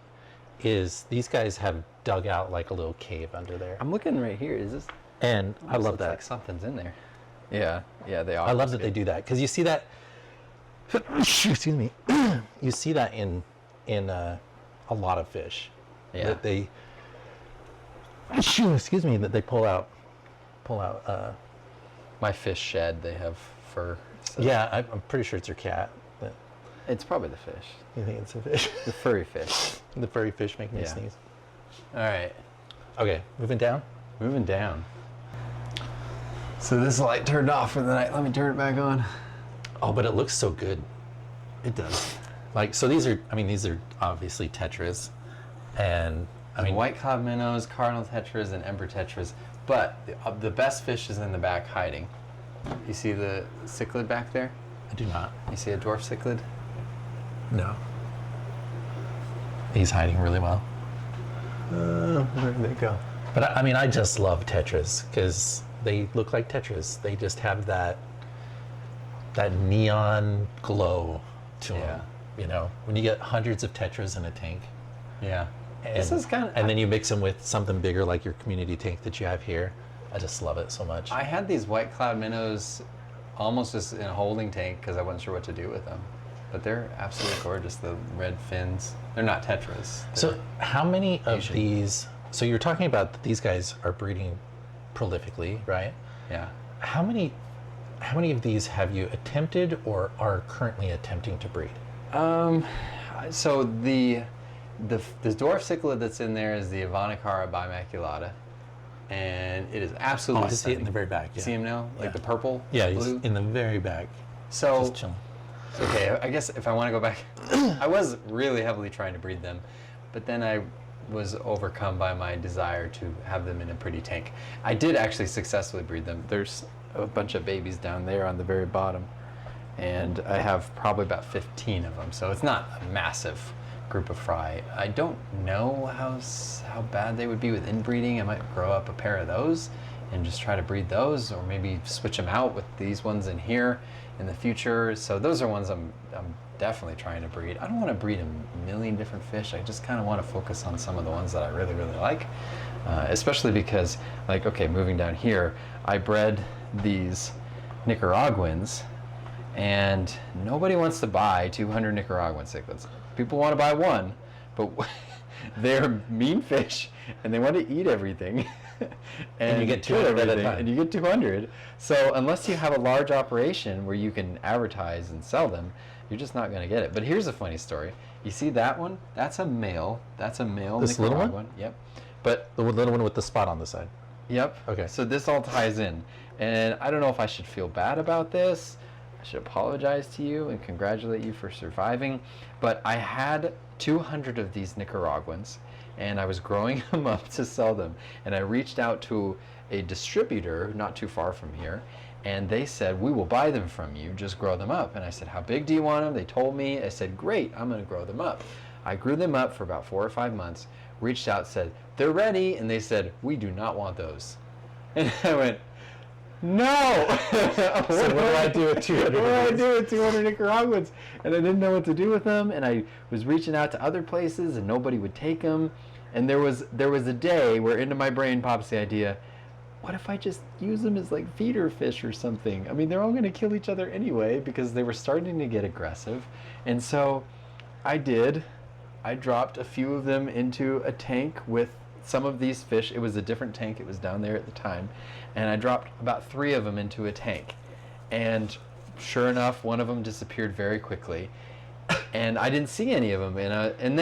is these guys have dug out like a little cave under there. I'm looking right here. Is this? And I love looks that. like something's in there. Yeah, they are. I love that they do that because you see that. Excuse me. You see that in a lot of fish. Yeah. That they. Excuse me. That they pull out. pull out. My fish shed, they have fur. So Yeah, I'm pretty sure it's your cat. But it's probably the fish. you think it's a fish? The furry fish. The furry fish make me Yeah. sneeze. All right, Okay, moving down. moving down. So this light turned off for the night. Let me turn it back on. Oh, but it looks so good. It does. Like, so these are obviously Tetras, and I mean, White cloud minnows, cardinal tetras, and emperor tetras. But the best fish is in the back hiding. You see the cichlid back there? I do not. You see a dwarf cichlid? No. He's hiding really well. Where did they go? But I mean, I just love Tetras because they look like Tetras. They just have that neon glow to them. You know, when you get hundreds of Tetras in a tank. Yeah. And, This is kind of. and then you mix them with something bigger like your community tank that you have here. I just love it so much. I had these white cloud minnows almost just in a holding tank because I wasn't sure what to do with them. But they're absolutely gorgeous. The red fins. They're not tetras. So how many of Asian. these, so you're talking about that these guys are breeding prolifically, right? Yeah. How many of these have you attempted or are currently attempting to breed? So the dwarf cichlid that's in there is the Ivanicara bimaculata, and it is absolutely I see it stunning. in the very back. Yeah. See him now, like Yeah. the purple, Yeah, he's blue. in the very back. So Just chilling. okay, I guess if I want to go back, I was really heavily trying to breed them, but then I was overcome by my desire to have them in a pretty tank. I did actually successfully breed them. There's a bunch of babies down there on the very bottom, and I have probably about 15 of them, so it's not a massive group of fry. I don't know how bad they would be with inbreeding. I might grow up a pair of those and just try to breed those, or maybe switch them out with these ones in here in the future. So those are ones I'm definitely trying to breed. I don't want to breed a million different fish. I just kind of want to focus on some of the ones that I really, really like, especially because, like, okay, moving down here, I bred these Nicaraguans, and nobody wants to buy 200 Nicaraguan cichlids. People want to buy one, but they're mean fish, and they want to eat everything. And you get kill 200 at a everything, time. and you get 200. So unless you have a large operation where you can advertise and sell them, you're just not going to get it. But here's a funny story. You see that one? That's a male. That's a male This little one? Nicaraguan. Yep. But The little one with the spot on the side. yep. Okay. So this all ties in. And I don't know if I should feel bad about this. I should apologize to you and congratulate you for surviving. But I had 200 of these Nicaraguans, and I was growing them up to sell them. And I reached out to a distributor not too far from here, and they said, we will buy them from you, just grow them up. And I said, how big do you want them? They told me. I said, great, I'm going to grow them up. I grew them up for about 4 or 5 months, reached out, said, they're ready. And they said, we do not want those. And I went, no! So what do I do with 200 What do of I these? do with 200 Nicaraguans? And I didn't know what to do with them, and I was reaching out to other places, and nobody would take them. And there was a day where into my brain pops the idea, what if I just use them as like feeder fish or something? I mean, they're all going to kill each other anyway because they were starting to get aggressive. And so I did. I dropped a few of them into a tank with some of these fish. It was a different tank. It was down there at the time. And I dropped about 3 of them into a tank. And sure enough, one of them disappeared very quickly. And I didn't see any of them. And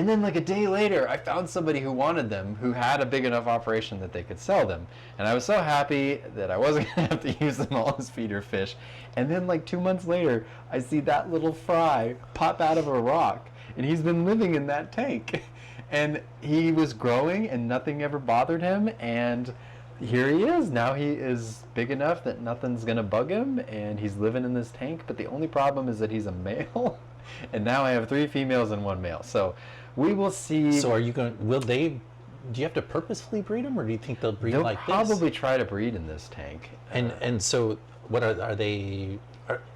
then like a day later, I found somebody who wanted them, who had a big enough operation that they could sell them. And I was so happy that I wasn't going to have to use them all as feeder fish. And then like 2 months later, I see that little fry pop out of a rock. And he's been living in that tank. And he was growing and nothing ever bothered him. And here he is. Now he is big enough that nothing's going to bug him. And he's living in this tank. But the only problem is that he's a male. And now I have 3 females and 1 male. So we will see. So are you going, do you have to purposefully breed them or do you think they'll breed They'll like probably this? try to breed in this tank. And so what are they,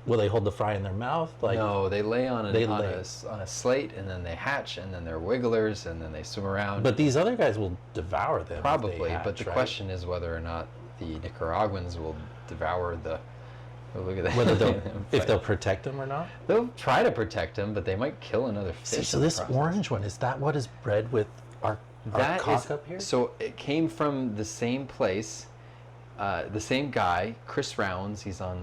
will they hold the fry in their mouth? Like, No, they lay on They on lay. on a slate, and then they hatch, and then they're wigglers, and then they swim around. But these other guys will devour them. if they Probably, hatch, but the right? question is whether or not the Nicaraguans will devour the. Oh, look at that! Whether they'll, if they'll protect them or not. They'll try to protect them, but they might kill another See, fish. so in the this process. orange one, is that what is bred with our That cock is up here? so it came from the same place. the same guy, Chris Rounds, he's on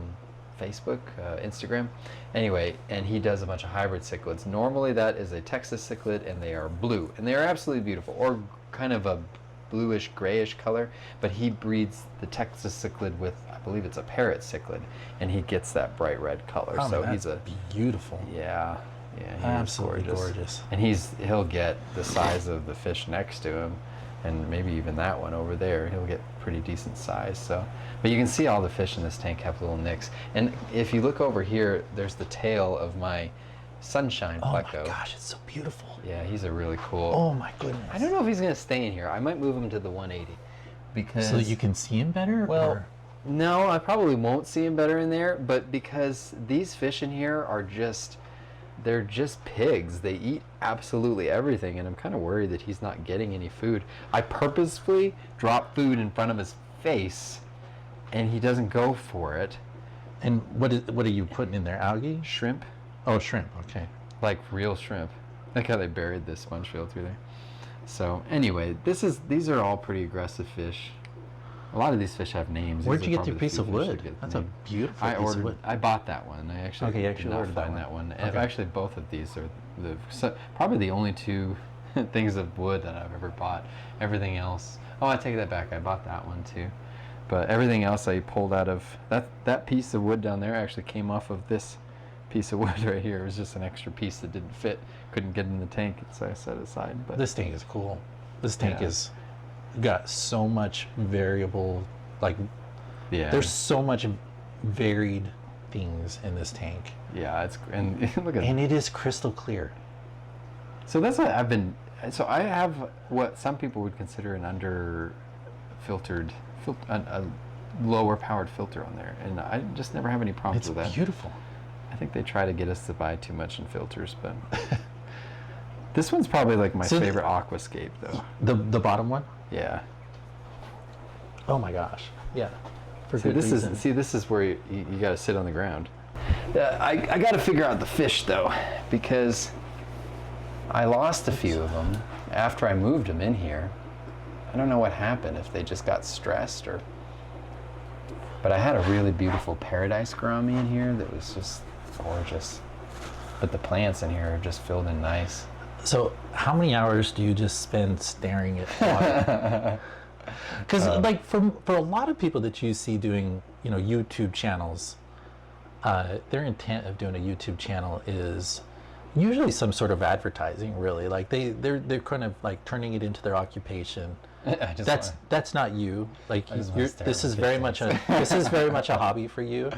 Facebook, Instagram. Anyway, and he does a bunch of hybrid cichlids. Normally that is a Texas cichlid, and they are blue, and they are absolutely beautiful, or kind of a bluish grayish color, but he breeds the Texas cichlid with, I believe it's a parrot cichlid, and he gets that bright red color. Oh, so man, he's that's beautiful. Yeah, he Absolutely is gorgeous. And he'll get the size of the fish next to him, and maybe even that one over there. He'll get pretty decent size. So, but you can see all the fish in this tank have little nicks. And if you look over here, there's the tail of my sunshine pleco. Oh my gosh, it's so beautiful. Yeah, he's a really cool. Oh my goodness. I don't know if he's gonna stay in here. I might move him to the 180 because. So that you can see him better. Well, or? no, I probably won't see him better in there. But because these fish in here are they're just pigs. They eat absolutely everything, and I'm kind of worried that he's not getting any food. I purposefully drop food in front of his face, and he doesn't go for it. And what are you putting in there? Algae? Shrimp, Oh, shrimp. Okay. like real shrimp. Like how they buried this sponge filter there. So anyway, these are all pretty aggressive fish. A lot of these fish have names. Where'd These you are get your probably the piece few of fish that wood? get That's a named. beautiful I piece of ordered. wood. I bought that one. I actually Okay, you did actually not ordered that find one. that one. Okay. Actually, both of these are probably the only two things of wood that I've ever bought. Everything else. Oh, I take that back. I bought that one too. But everything else I pulled out of that piece of wood down there actually came off of this piece of wood right here. It was just an extra piece that didn't fit. Couldn't get in the tank, so I set it aside. But This tank is cool. This tank Yeah. is got so much variable, like yeah, there's so much varied things in this tank, yeah, and look at and it is crystal clear. So that's what I've been. So I have what some people would consider an a lower powered filter on there, and I just never have any problems It's with that. beautiful. I think they try to get us to buy too much in filters, but this one's probably like my So favorite aquascape, though. The bottom one. Yeah. Oh my gosh. Yeah. For See, good this reason. is where you got to sit on the ground. I got to figure out the fish though, because I lost a few of them after I moved them in here. I don't know what happened, if they just got stressed or. But I had a really beautiful paradise gourami in here that was just gorgeous. But the plants in here are just filled in nice. So, how many hours do you just spend staring at water? Because, like, for a lot of people that you see doing, YouTube channels, their intent of doing a YouTube channel is usually some sort of advertising. Really, like they're kind of like turning it into their occupation. That's not you. Like this is very much a hobby for you.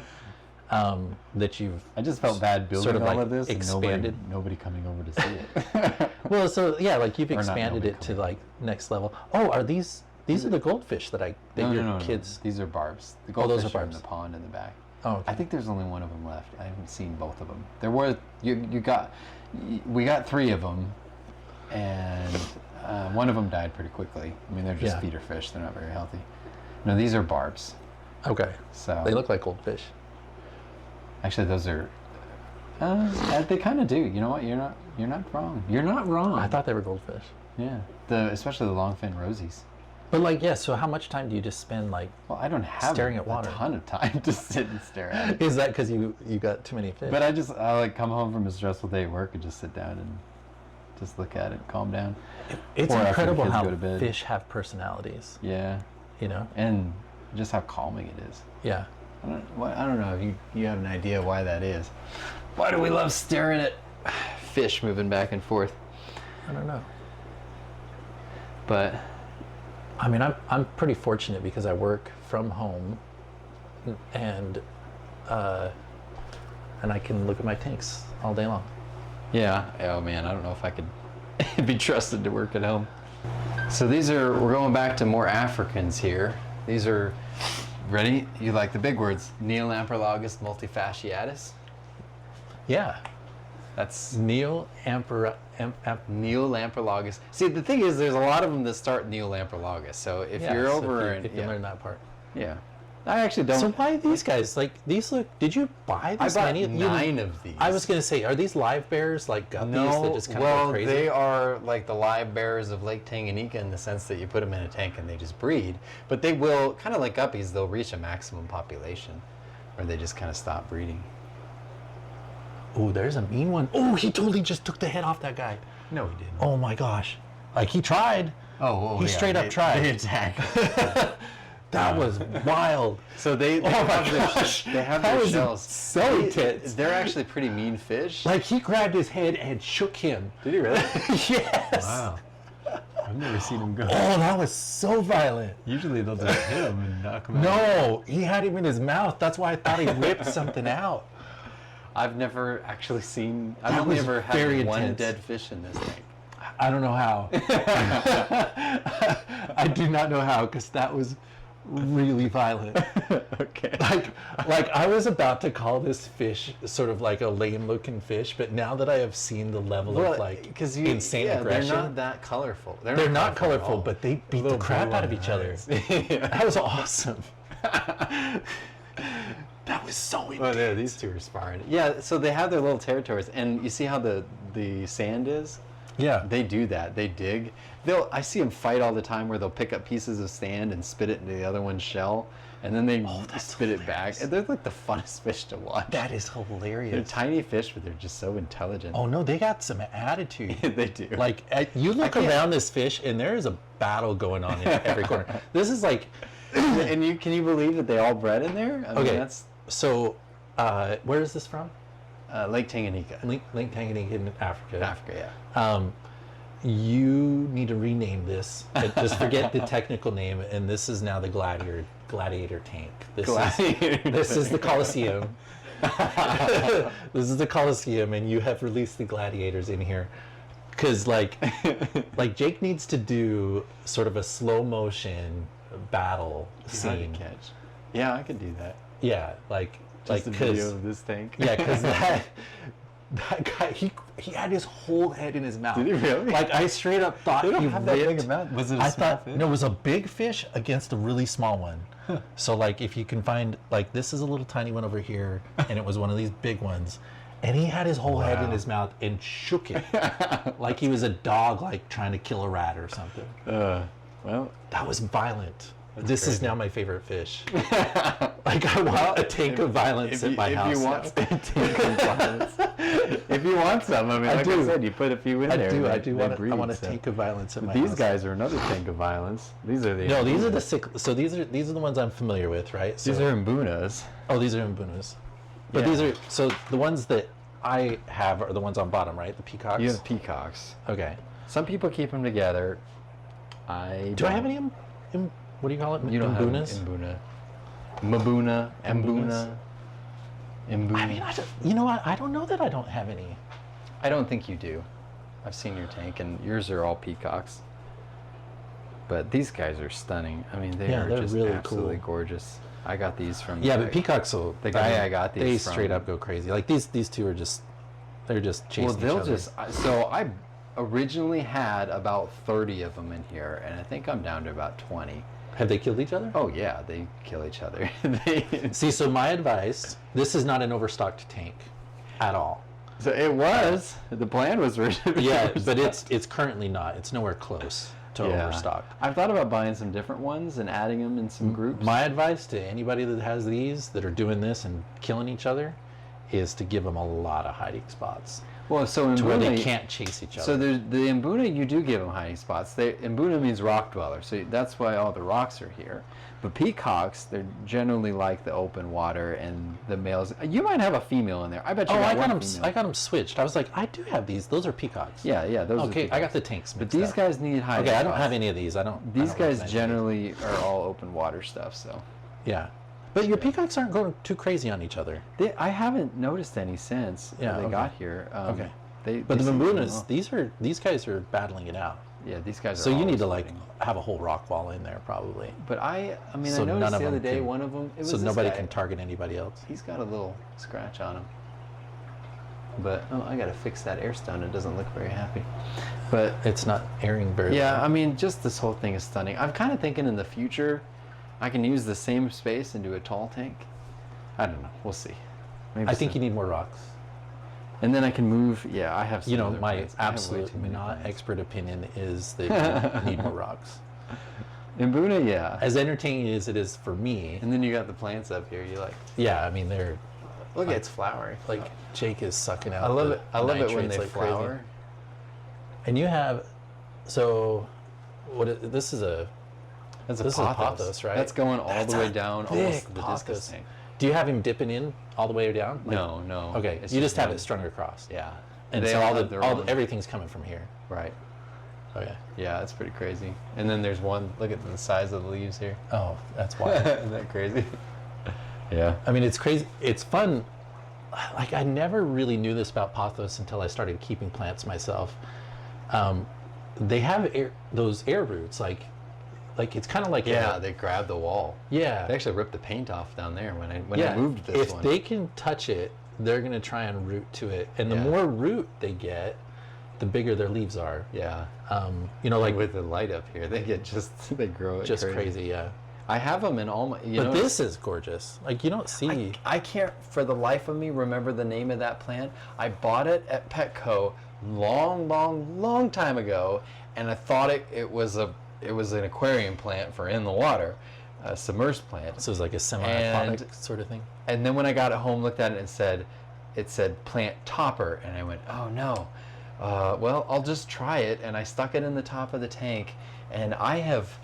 That you've I just felt bad building sort of all like of this expanded. and nobody coming over to see it. Well, so yeah, like you've Or not expanded nobody it to coming. like next level. Oh, are these are the goldfish that your kids? These are barbs. The Oh, those goldfish are are in barbs. the pond in the back. Oh, okay. I think there's only one of them left. I haven't seen both of them. There were we got 3 of them, and one of them died pretty quickly. I mean, they're just Yeah. feeder fish. They're not very healthy. No, these are barbs. Okay. So They look like goldfish. actually, those are. They kind of do. You know what? You're not wrong. You're not wrong. I thought they were goldfish. Yeah. Especially the longfin rosies. But like, yeah. So how much time do you just spend like? Well, I don't have Staring at water. a ton of time to sit and stare at it. Is that because you got too many fish? But I like come home from a stressful day at work and just sit down and just look at it, calm down. It's Or after the incredible kids how go to bed. fish have personalities. Yeah, and just how calming it is. Yeah. I don't know if you have an idea why that is. Why do we love staring at fish moving back and forth? I don't know. But I mean, I'm pretty fortunate because I work from home, and I can look at my tanks all day long. yeah, oh man, I don't know if I could be trusted to work at home. So we're going back to more Africans here. These are, ready? You like the big words. Neolamprologus multifasciatus. Yeah. That's Neolamprologus. See, the thing is, there's a lot of them that start Neolamprologus. So if you're over if you learn that part. yeah, I actually don't. So why these guys? Like these look. Did you buy I this bought many? 9 of these. I was gonna say, are these live bears like guppies that No, just kind of well, go crazy? they are like the live bears of Lake Tanganyika in the sense that you put them in a tank and they just breed. But they will, kind of like guppies, they'll reach a maximum population where they just kind of stop breeding. Oh, there's a mean one. Oh, he totally just took the head off that guy. No, he didn't. Oh my gosh. Like he tried. He straight up tried. They attack. That was wild. So they Oh my have gosh. they have That their was shells. so intense. They're actually pretty mean fish. Like he grabbed his head and shook him. Did he really? Yes. Wow. I've never seen him go. Oh, that was so violent. Usually they'll just hit him and knock him out. No, he had him in his mouth. That's why I thought he ripped something out. I've never actually seen. That I've only was ever had very one intense. dead fish in this tank. I don't know how. I do not know how, because that was really violent. Okay. Like I was about to call this fish sort of like a lame-looking fish, but now that I have seen the level of like insane aggression, they're not that colorful. they're not colorful, at all. but they beat the Little crap blue out of on each their other. eyes. That was awesome. That was so intense. Well, yeah, these two are sparring. Yeah, so they have their little territories, and you see how the sand is? Yeah. They do that. They dig. I see them fight all the time where they'll pick up pieces of sand and spit it into the other one's shell, and then they spit it back. And they're like the funnest fish to watch. That is They're hilarious. tiny fish, but they're just so intelligent. Oh no, they got some attitude. They do. Like you look around this fish, and there is a battle going on in every corner. This is like, and can you believe that they all bred in there? I mean, okay. that's So, where is this from? Lake Tanganyika. Lake Tanganyika in Africa. Africa, yeah. You need to rename this. Just forget the technical name, and this is now the gladiator tank. This is the Colosseum. This is the Colosseum, and you have released the gladiators in here. Because like Jake needs to do sort of a slow motion battle scene. Catch. Yeah, I could do that. Yeah, Just a video of this tank. Yeah, because that guy, he had his whole head in his mouth. Did he really? Like I straight up thought They don't he have that big ripped. a mouth. Was it a I small thought fish? no, it was a big fish against a really small one. So like if you can find, like, this is a little tiny one over here, and it was one of these big ones, and he had his whole head in Wow. his mouth and shook it like he was a dog, like trying to kill a rat or something. Well, That was violent. This is now my favorite fish. Like I want a tank of violence at my house. If you want a tank of violence, if you want some, I mean, I like do. I said, you put a few in there. I and do they want. breed, I want a so. tank of violence at my These house. guys are another tank of violence. These are the No, these are the so these are the ones I'm familiar with, right? So, These are imbunas. oh, these are mbunas. But Yeah. these are, so the ones that I have are the ones on bottom, right? The peacocks. You have peacocks. Okay. Some people keep them together. Do I have any what do you call it? You don't mbunas? have imbuna. Mabuna, Mbuna, Imbuna. I mean, you know what? I don't know that I don't have any. I don't think you do. I've seen your tank, and yours are all peacocks. But these guys are stunning. I mean, Yeah, are they're just really absolutely cool. gorgeous. I got these from. Yeah, but peacocks will. the guy I got They these straight from- up go crazy. Like these two are just, they're just chasing Well, they'll each other. just. So I originally had about 30 of them in here, and I think I'm down to about 20. Have they killed each other? Oh yeah, they kill each other. See, so my advice: this is not an overstocked tank, at all. So it was. The plan was for. Yeah, but it's currently not. It's nowhere close to overstocked. I've thought about buying some different ones and adding them in some groups. My advice to anybody that has these that are doing this and killing each other is to give them a lot of hiding spots Well, so to where they Mbuna, can't chase each other. so the Mbuna, you do give them hiding spots. Mbuna means rock dweller, so that's why all the rocks are here. But peacocks, they're generally like the open water, and the males. You might have a female in there. I bet you. Oh, I got one them. female. I got them switched. I was like, I do have these. Those are peacocks. Yeah, those. are Okay, I got peacocks. the tanks. But mixed these up. guys need hiding. Okay, I don't spots. have any of these. I don't. These I don't guys recommend generally are all open water stuff. So these. Yeah, but your peacocks aren't going too crazy on each other. I haven't noticed any since Yeah, they okay. got here. Okay. they But the seem to Mbunas, know. these guys are battling it out. Yeah, these guys are. So you need always to like fighting. have a whole rock wall in there probably. But I mean, So I noticed none of the other them day can- one of them. It was So this nobody guy. can target anybody else. He's got a little scratch on him. But I gotta fix that air stone. It doesn't look very happy. But It's not airing very yeah, well. I mean, just this whole thing is stunning. I'm kind of thinking in the future, I can use the same space and do a tall tank. I don't know. We'll see. Maybe I think so. you need more rocks. And then I can move. Yeah, I have some You know, other my plants. I have way absolute too many not plants. expert opinion is that you need more rocks. In Buddha, yeah. As entertaining as it is for me, And then you got the plants up here. You like, yeah, I mean they're look, Like- it's flowering. like Jake is sucking out. I love the it. I love it when nitrates they like flower. crazy. And you have, so this is a That's This is a pothos, right? That's going all the way down almost thick to the discus pothos. tank. Do you have him dipping in all the way down? Like- No, no. Okay, It's you just have one- it strung across. Yeah. And They so all have their own. everything's coming from here. Right. Okay. Yeah, it's pretty crazy. And then there's one. Look at the size of the leaves here. Oh, that's why. Isn't that crazy? Yeah. I mean, it's crazy. It's fun. Like, I never really knew this about pothos until I started keeping plants myself. They have those air roots, like it's kind of like Yeah, they grab the wall. yeah. They actually ripped the paint off down there when I Yeah, moved this if one. they can touch it, they're gonna try and root to it, and the Yeah. more root they get, the bigger their leaves are. Yeah. You know, like With the light up here, they get they grow it just crazy. Yeah. I have them in all my. But this is gorgeous. Like, you don't see. I can't for the life of me remember the name of that plant. I bought it at Petco long time ago, and I thought it was an aquarium plant for in the water, a submerged plant. So it's like a semi-aquatic sort of thing. And then when I got it home, looked at it and it said plant topper, and I went, oh no. Well, I'll just try it, and I stuck it in the top of the tank, and I have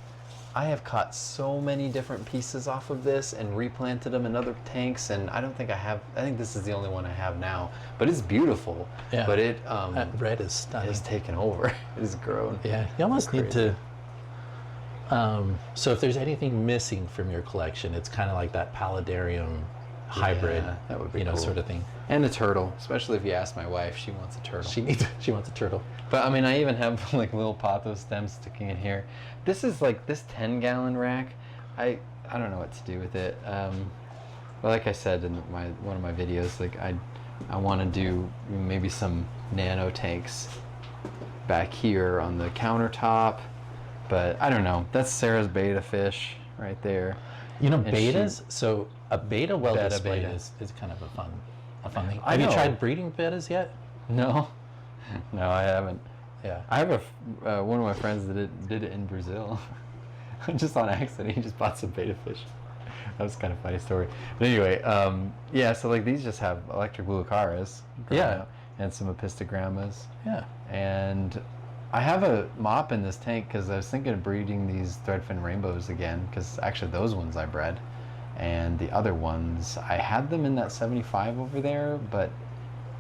caught so many different pieces off of this and replanted them in other tanks, and I think this is the only one I have now, but it's beautiful. Yeah. But it That red is stunning. has taken over. It has grown. Yeah, you almost need Crazy. to. So if there's anything missing from your collection, it's kind of like that paludarium hybrid, Yeah, that would be cool. sort of thing. And a turtle, especially if you ask my wife, she wants a turtle. She wants a turtle. But I mean, I even have like little pothos stems sticking in here. This is like this 10-gallon rack. I don't know what to do with it. But like I said in one of my videos, like I want to do maybe some nano tanks back here on the countertop. But I don't know. That's Sarah's beta fish right there. You know, And betas. So a beta well Beta, displayed beta. is kind of a fun thing. I Have you know. tried breeding betas yet? No, no, I haven't. Yeah. I have one of my friends that did it in Brazil, just on accident. He just bought some beta fish. That was kind of a funny story. But anyway, yeah. So like these just have electric blue acaras, Yeah. and some epistogrammas, Yeah. and I have a mop in this tank because I was thinking of breeding these threadfin rainbows again, because actually those ones I bred, and the other ones I had them in that 75 over there, but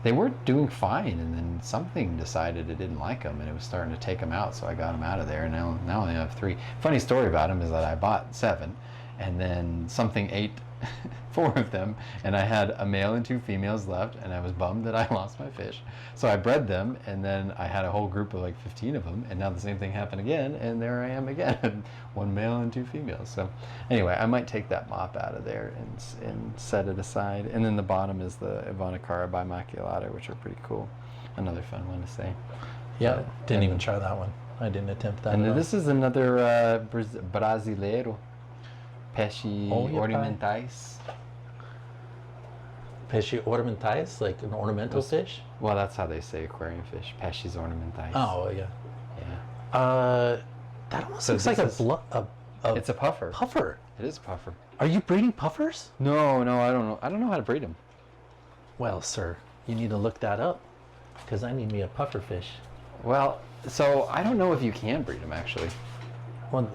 they were doing fine, and then something decided it didn't like them, and it was starting to take them out, so I got them out of there, and now I only have 3. Funny story about them is that I bought 7, and then something ate 4 of them, and I had a male and 2 females left, and I was bummed that I lost my fish. So I bred them, and then I had a whole group of like 15 of them, and now the same thing happened again, and there I am again, 1 male and 2 females. So anyway, I might take that mop out of there and set it aside. And then the bottom is the Ivanacara bimaculata, which are pretty cool. Another fun one to say. Yeah. Didn't and- even try that one. I didn't attempt that. And at then all. this is another brasileiro, Peixe Oh, yeah, ornamentais. Peixe ornamentais, like an ornamental fish. Well, that's how they say aquarium fish. Peixes ornamentais. Oh yeah. Yeah. That almost So looks like this a It's a puffer. puffer. It is a puffer. Are you breeding puffers? No, I don't know. I don't know how to breed them. Well, sir, you need to look that up, because I need me a puffer fish. Well, so I don't know if you can breed them actually. Well,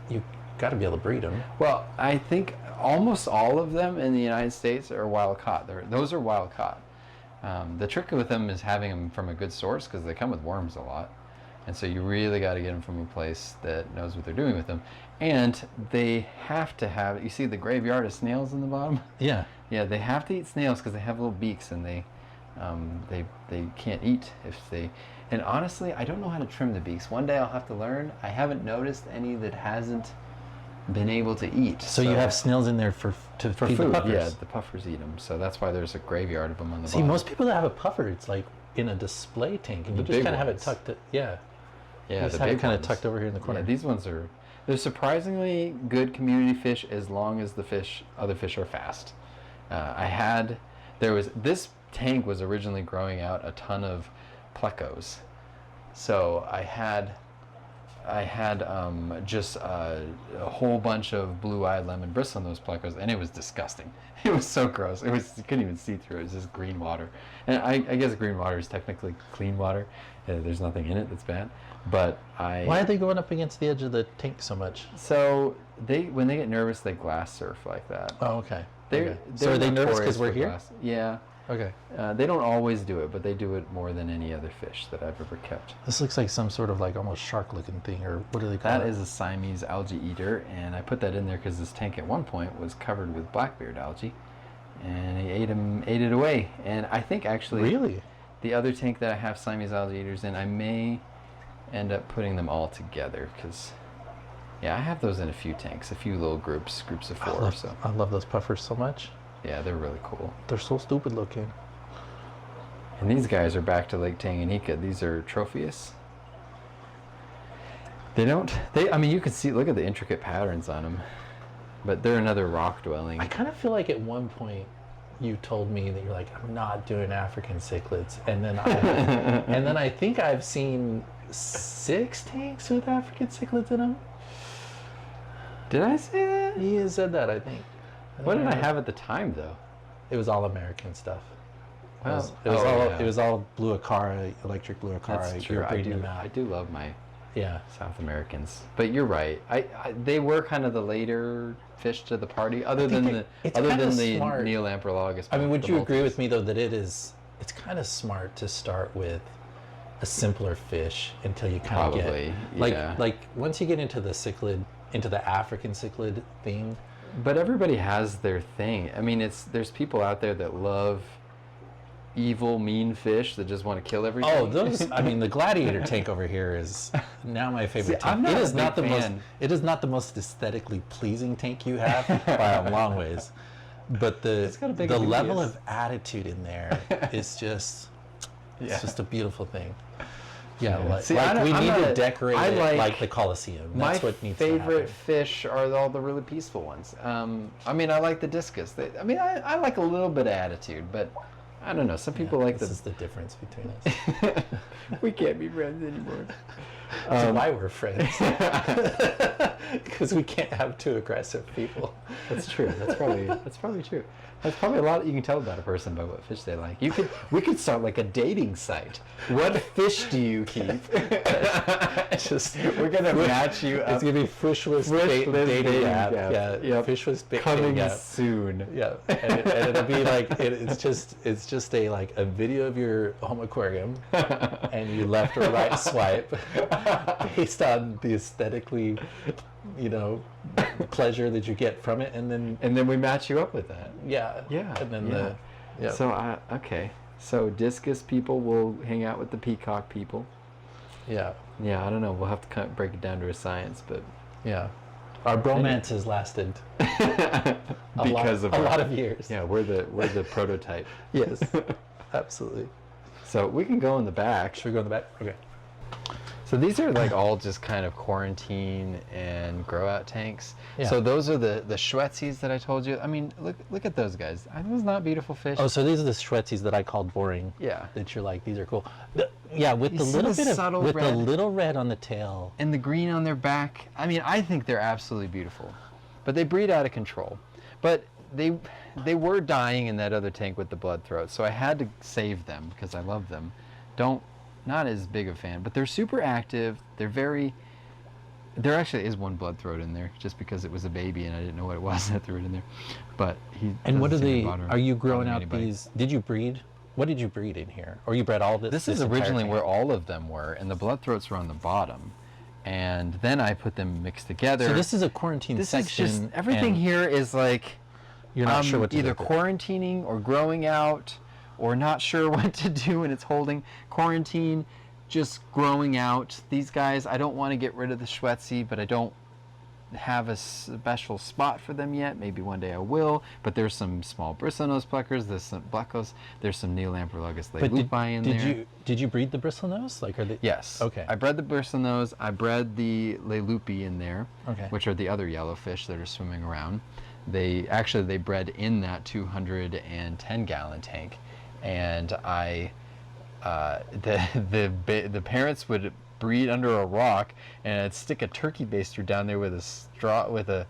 you got to be able to breed them. Well, I think almost all of them in the United States are wild caught. Those are wild caught. The trick with them is having them from a good source, because they come with worms a lot. And so you really got to get them from a place that knows what they're doing with them. And they have to have, you see the graveyard of snails in the bottom? Yeah. Yeah, they have to eat snails because they have little beaks, and they can't eat if they. And honestly, I don't know how to trim the beaks. One day I'll have to learn. I haven't noticed any that hasn't been able to eat. So you have snails in there for for feed food. the puffers. Yeah, the puffers eat them. So that's why there's a graveyard of them on the See, bottom. most people that have a puffer, it's like in a display tank, and The you just big kind of have it ones. tucked. Yeah. Yeah, You just the have it big kind of ones. tucked over here in the corner. Yeah, these ones are. They're surprisingly good community fish as long as the other fish are fast. This tank was originally growing out a ton of plecos, so I had just a whole bunch of blue-eyed lemon bristle in those plecos, and it was disgusting. It was so gross. You couldn't even see through it. It was just green water, and I guess green water is technically clean water. There's nothing in it that's bad, but Why are they going up against the edge of the tank so much? So when they get nervous, they glass surf like that. Oh, okay. They're So are they nervous notorious because we're for here? glass. Yeah. Okay. They don't always do it, but they do it more than any other fish that I've ever kept. This looks like some sort of like almost shark-looking thing, or what do they call it? That is a Siamese algae eater, and I put that in there because this tank at one point was covered with blackbeard algae, and he ate it away. And I think actually, Really? the other tank that I have Siamese algae eaters in, I may end up putting them all together because, yeah, I have those in a few tanks, a few little groups of 4 or so. I love those puffers so much. Yeah, they're really cool. They're so stupid looking. And these guys are back to Lake Tanganyika. These are Tropheus. I mean, you can see, look at the intricate patterns on them. But they're another rock dwelling. I kind of feel like at one point you told me that you're like, I'm not doing African cichlids. And then I think I've seen 6 tanks with African cichlids in them. Did I say that? You said that, I think. What did I have at the time, though? It was all American stuff. Well, It was all blue acara, electric blue acara. That's You were true. breeding them out. I do love my Yeah. South Americans. But you're right. They were kind of the later fish to the party, other than the smart. Neolamprologus. I mean, would the you agree multis. with me though that it's kind of smart to start with a simpler fish until you kind of Probably, get yeah. like once you get into the cichlid, into the African cichlid thing. But everybody has their thing. I mean, there's people out there that love evil, mean fish that just want to kill everything. Oh, those! I mean, the gladiator tank over here is now my favorite See, I'm tank. not It a is not the big most. fan. It is not the most aesthetically pleasing tank you have by a long ways, but the got a big level nucleus. of attitude in there is just. It's Yeah. just a beautiful thing. Yeah, Yeah. like, See, like we I'm need not to a- decorate I it like- like the Colosseum. That's what needs My to favorite happen. fish are all the really peaceful ones. I mean, I like the discus. I like a little bit of attitude, but I don't know. Some people like This the. is the difference between us. We can't be friends anymore. That's why we're friends. Because we can't have 2 aggressive people. That's true. That's probably true. That's probably a lot you can tell about a person by what fish they like. We could start like a dating site. What fish do you keep? We're gonna match you up. It's gonna be Fishroom dating app. Yeah, Yep. Fishroom Coming dating app. soon. Yeah, and it'll be like it's just a video of your home aquarium, and you left or right swipe based on the aesthetically, pleasure that you get from it, and then we match you up with that. yeah, and then yeah. So okay. So discus people will hang out with the peacock people. yeah. Yeah, I don't know. We'll have to kind of break it down to a science, but Yeah, our bromance has lasted because a lot of years. Yeah, we're the prototype. Yes, absolutely. So we can go in the back. Should we go in the back? Okay. So these are like all just kind of quarantine and grow out tanks. Yeah. So those are the Schwetzies that I told you. I mean, look at those guys. Are those not beautiful fish? Oh, so these are the Schwetzies that I called boring. Yeah. That you're like, these are cool. Yeah, with You the see little the bit subtle of with the red? little red on the tail. And the green on their back. I mean, I think they're absolutely beautiful. But they breed out of control. But they were dying in that other tank with the blood throat, so I had to save them because I love them. Not as big a fan, but they're super active. There actually is one blood throat in there, just because it was a baby and I didn't know what it was. I threw it in there. But And what are doesn't seem they? to bother- Are you growing bother out anybody. these? Did you breed? What did you breed in here? Or you bred all this? This is entire originally tank? where all of them were, and the blood throats were on the bottom. And then I put them mixed together. So this is a quarantine This section. is just everything and here is like You're not sure what to either do with it. quarantining or growing out, or not sure what to do, and it's holding quarantine. Just growing out. These guys, I don't want to get rid of the Schwetzi, but I don't have a special spot for them yet. Maybe one day I will. But there's some small bristlenose pluckers. There's some Bleckos. There's some Neolamprologus lelupi in there. Did you breed the bristlenose? Like, are they? Yes. Okay. I bred the bristlenose. I bred the lelupi in there, Okay. which are the other yellowfish that are swimming around. They bred in that 210-gallon tank, and the parents would breed under a rock, and I'd stick a turkey baster down there with a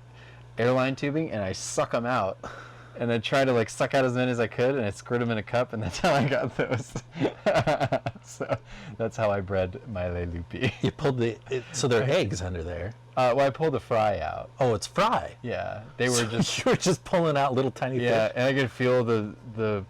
airline tubing, and I suck them out, and I'd try to like suck out as many as I could, and I'd squirt them in a cup, and that's how I got those. So that's how I bred my lelupi. You pulled so there are eggs under there. Well, I pulled the fry out. Oh, it's fry. Yeah, they were So just you were just pulling out little tiny yeah, fish. and I could feel the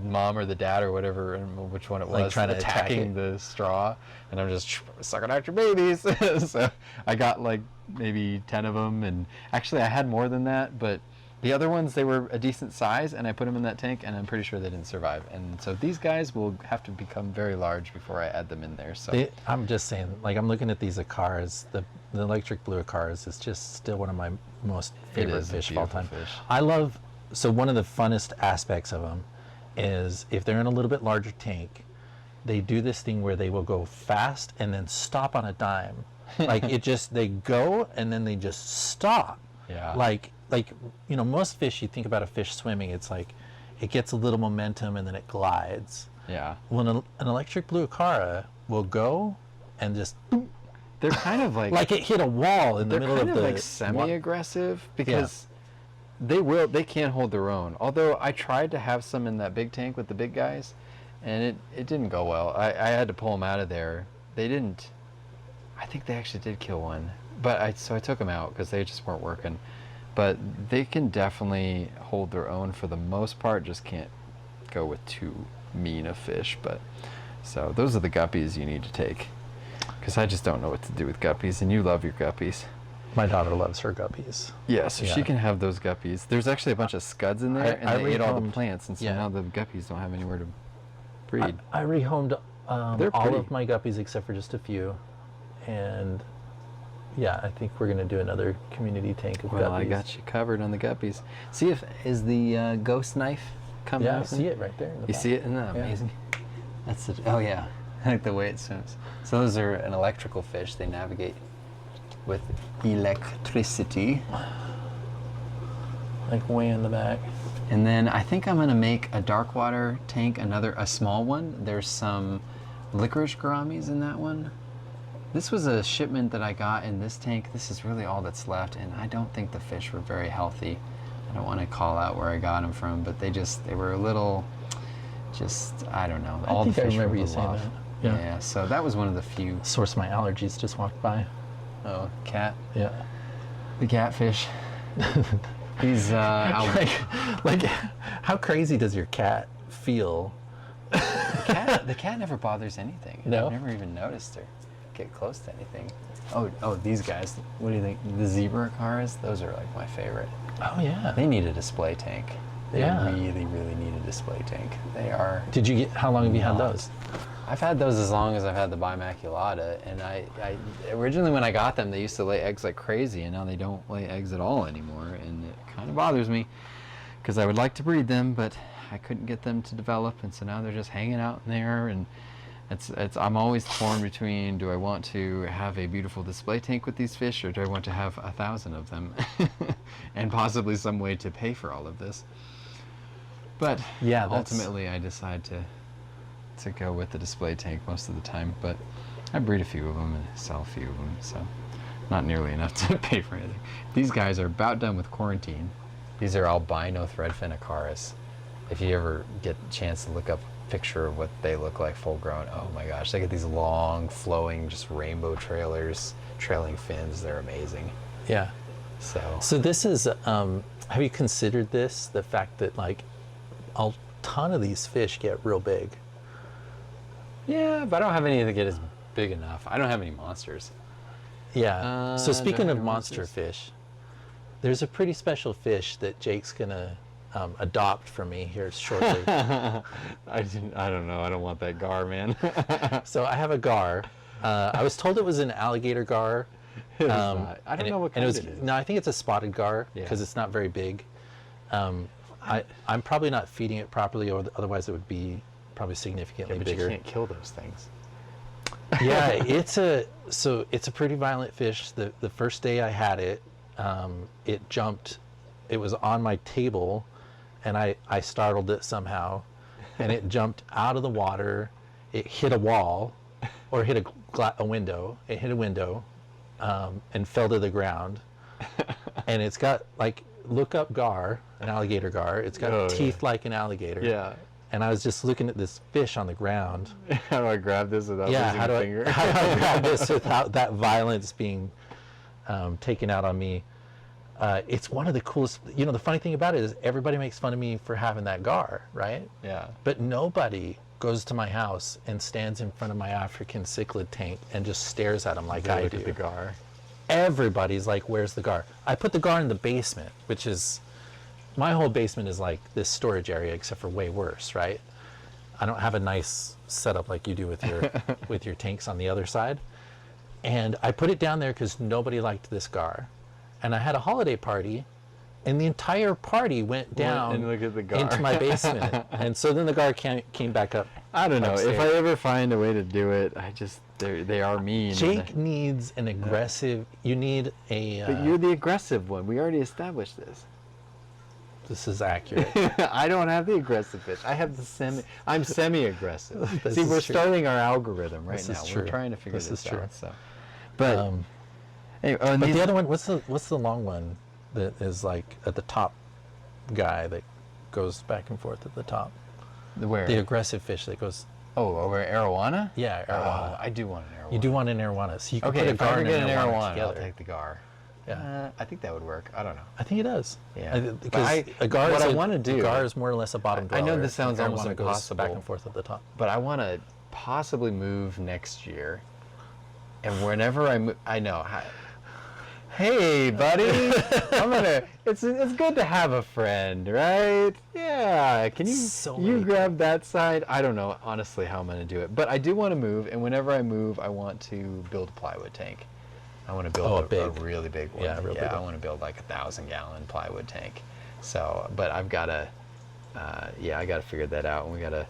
mom or the dad or whatever, and which one it was, Like trying to attack attacking it. the straw, and I'm just sucking out your babies. So I got like maybe 10 of them, and actually I had more than that, but the other ones, they were a decent size, and I put them in that tank, and I'm pretty sure they didn't survive. And so these guys will have to become very large before I add them in there. So I'm just saying, like, I'm looking at these Acaras. The electric blue Acaras is just still one of my most favorite is a fish of all time. beautiful fish. I love, so one of the funnest aspects of them is if they're in a little bit larger tank, they do this thing where they will go fast and then stop on a dime. Like they go and then they just stop. Yeah. Like, you know, most fish, you think about a fish swimming, it's like it gets a little momentum and then it glides. yeah, Well, an electric blue Acara will go and just boom, they're kind of like it hit a wall in the they're middle kind of of the like semi-aggressive because they can't hold their own. Although I tried to have some in that big tank with the big guys, and it didn't go well. I had to pull them out of there. They didn't. I think they actually did kill one, but I took them out because they just weren't working. But they can definitely hold their own for the most part. Just can't go with too mean a fish. But so those are the guppies you need to take, because I just don't know what to do with guppies, and you love your guppies. My daughter loves her guppies. Yeah, so she Yeah. can have those guppies. There's actually a bunch of scuds in there, and they ate all the rehomed- plants, and so yeah. now the guppies don't have anywhere to breed. I rehomed They're all pretty. of my guppies except for just a few, and yeah, I think we're gonna do another community tank of guppies. Well, I got you covered on the guppies. See if is the ghost knife coming Yeah, I out? see it right there. In the You back. see it? Isn't that Yeah. amazing? That's the, oh yeah, I like the way it swims. So those are an electrical fish. They navigate with electricity. Like way in the back. And then I think I'm gonna make a dark water tank, a small one. There's some licorice gouramis in that one. This was a shipment that I got in this tank. This is really all that's left, and I don't think the fish were very healthy. I don't want to call out where I got them from, but they were a little, I don't know. All think the I fish remember were you a saying little off. that. Yeah. Yeah, so that was one of the few. Source of my allergies just walked by. Oh, cat. Yeah. The catfish. He's like, how crazy does your cat feel? the cat never bothers anything. No? I've never even noticed her get close to anything. Oh, these guys. What do you think? The zebra cars? Those are like my favorite. Oh yeah. They need a display tank. They Yeah. really, really need a display tank. They are. Did you get? How long have you had not- those? I've had those as long as I've had the bimaculata, and I originally when I got them, they used to lay eggs like crazy, and now they don't lay eggs at all anymore, and it kind of bothers me because I would like to breed them, but I couldn't get them to develop, and so now they're just hanging out in there, and I'm always torn between, do I want to have a beautiful display tank with these fish, or do I want to have 1,000 of them, and possibly some way to pay for all of this. But Yeah, that's- ultimately I decide to go with the display tank most of the time, but I breed a few of them and sell a few of them, so not nearly enough to pay for anything. These guys are about done with quarantine. These are albino threadfin acaras. If you ever get a chance to look up a picture of what they look like full grown, oh my gosh, they get these long flowing just rainbow trailing fins. They're amazing. Yeah. So this is. Have you considered this? The fact that like a ton of these fish get real big. Yeah, but I don't have any that get as big enough. I don't have any monsters. Yeah. So do I speaking have of any monster monsters? fish, there's a pretty special fish that Jake's gonna adopt from me here shortly. I don't know. I don't want that gar, man. So I have a gar. I was told it was an alligator gar, It's not. I don't know what kind it is. No, I think it's a spotted gar Yeah. because it's not very big. I'm probably not feeding it properly, or otherwise it would be probably significantly But bigger. you can't kill those things. Yeah, it's a pretty violent fish. The first day I had it, it jumped. It was on my table, and I startled it somehow, and it jumped out of the water. It hit a wall, or hit a window. It hit a window, and fell to the ground. And it's got like, look up gar, an alligator gar. It's got teeth like an alligator. Yeah. And I was just looking at this fish on the ground. How do I grab this without losing How a finger? do I grab this without that violence being taken out on me? It's one of the coolest. You know, the funny thing about it is everybody makes fun of me for having that gar, right? Yeah. But nobody goes to my house and stands in front of my African cichlid tank and just stares at them like I Look do. at the gar. Everybody's like, "Where's the gar?" I put the gar in the basement, which is, my whole basement is like this storage area, except for way worse, right? I don't have a nice setup like you do with your with your tanks on the other side. And I put it down there because nobody liked this gar. And I had a holiday party, and the entire party went down and look at the gar. into my basement. And so then the gar came back up. I don't know. If upstairs. I ever find a way to do it, they are mean. Jake needs an aggressive. You need a. But you're the aggressive one. We already established this. This is accurate. I don't have the aggressive fish. I have the I'm semi-aggressive. This See, is we're true. starting our algorithm right This now. is We're true. trying to figure This this is true. out. So, but anyway, But these, the other one, what's the long one that is like at the top guy that goes back and forth at the top? where? The aggressive fish that goes. Over arowana? Yeah, arowana. I do want an arowana. You do want an arowana, so you can Okay, put a if I gar ever and get an an arowana arowana, I'll together. take the gar. Yeah. I think that would work. I don't know. I think it does. Yeah. Because a gar what is I wanna do- a gar is more or less a bottom I know dweller. this sounds An almost arowana goes impossible. back and forth at the top. But I want to possibly move next year. And whenever I know. Hey, buddy. It's good to have a friend, right? Yeah. Can you So you many grab that side? I don't know honestly how I'm going to do it, but I do want to move, and whenever I move, I want to build a plywood tank. I want to build a really big one. Yeah, real big I one. want to build like 1,000-gallon plywood tank. So, but I've got to I got to figure that out, and we got to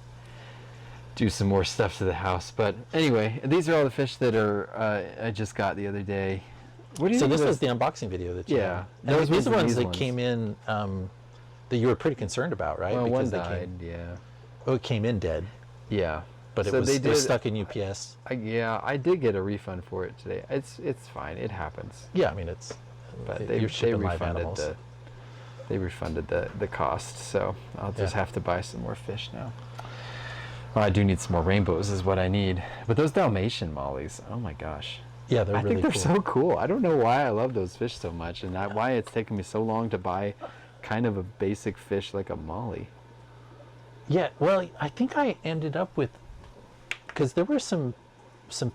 do some more stuff to the house. But anyway, these are all the fish that are I just got the other day. What do you So think this of was the unboxing video that you Yeah. had. And Those these are ones ones are that these came in that you were pretty concerned about, right? Well, one they died, yeah. it came in dead, Yeah. but So it was they it was did- stuck in UPS. I did get a refund for it today. It's fine. It happens. Yeah, I mean it's. But you're shipping live refunded animals. the cost. So I'll just Yeah. have to buy some more fish now. Well, I do need some more rainbows is what I need. But those Dalmatian mollies, oh my gosh. Yeah, they're I really think they're cool. so cool. I don't know why I love those fish so much, and why it's taken me so long to buy kind of a basic fish like a molly. Yeah, well, I think I ended up with, because there were some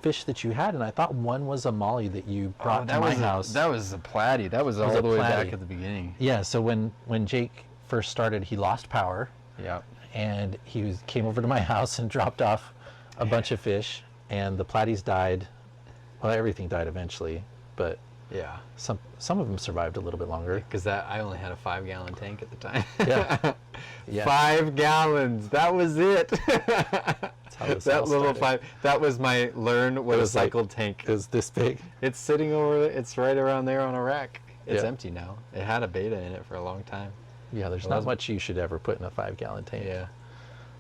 fish that you had, and I thought one was a molly that you brought to my house. That was a platy. That was was all a the way back platy. at the beginning. Yeah, so when Jake first started, he lost power, Yeah. and came over to my house and dropped off a bunch of fish, and the platies died. Well, everything died eventually, but Yeah. some of them survived a little bit longer. Because I only had a 5-gallon tank at the time. Yeah. Yeah. 5 gallons. That was it. That's how this all That little started. That was my learn what a was like- cycle tank. It was this big. It's sitting over. It's right around there on a rack. It's Yeah. empty now. It had a beta in it for a long time. Yeah, there's Well, not that's- much you should ever put in a 5-gallon tank. Yeah.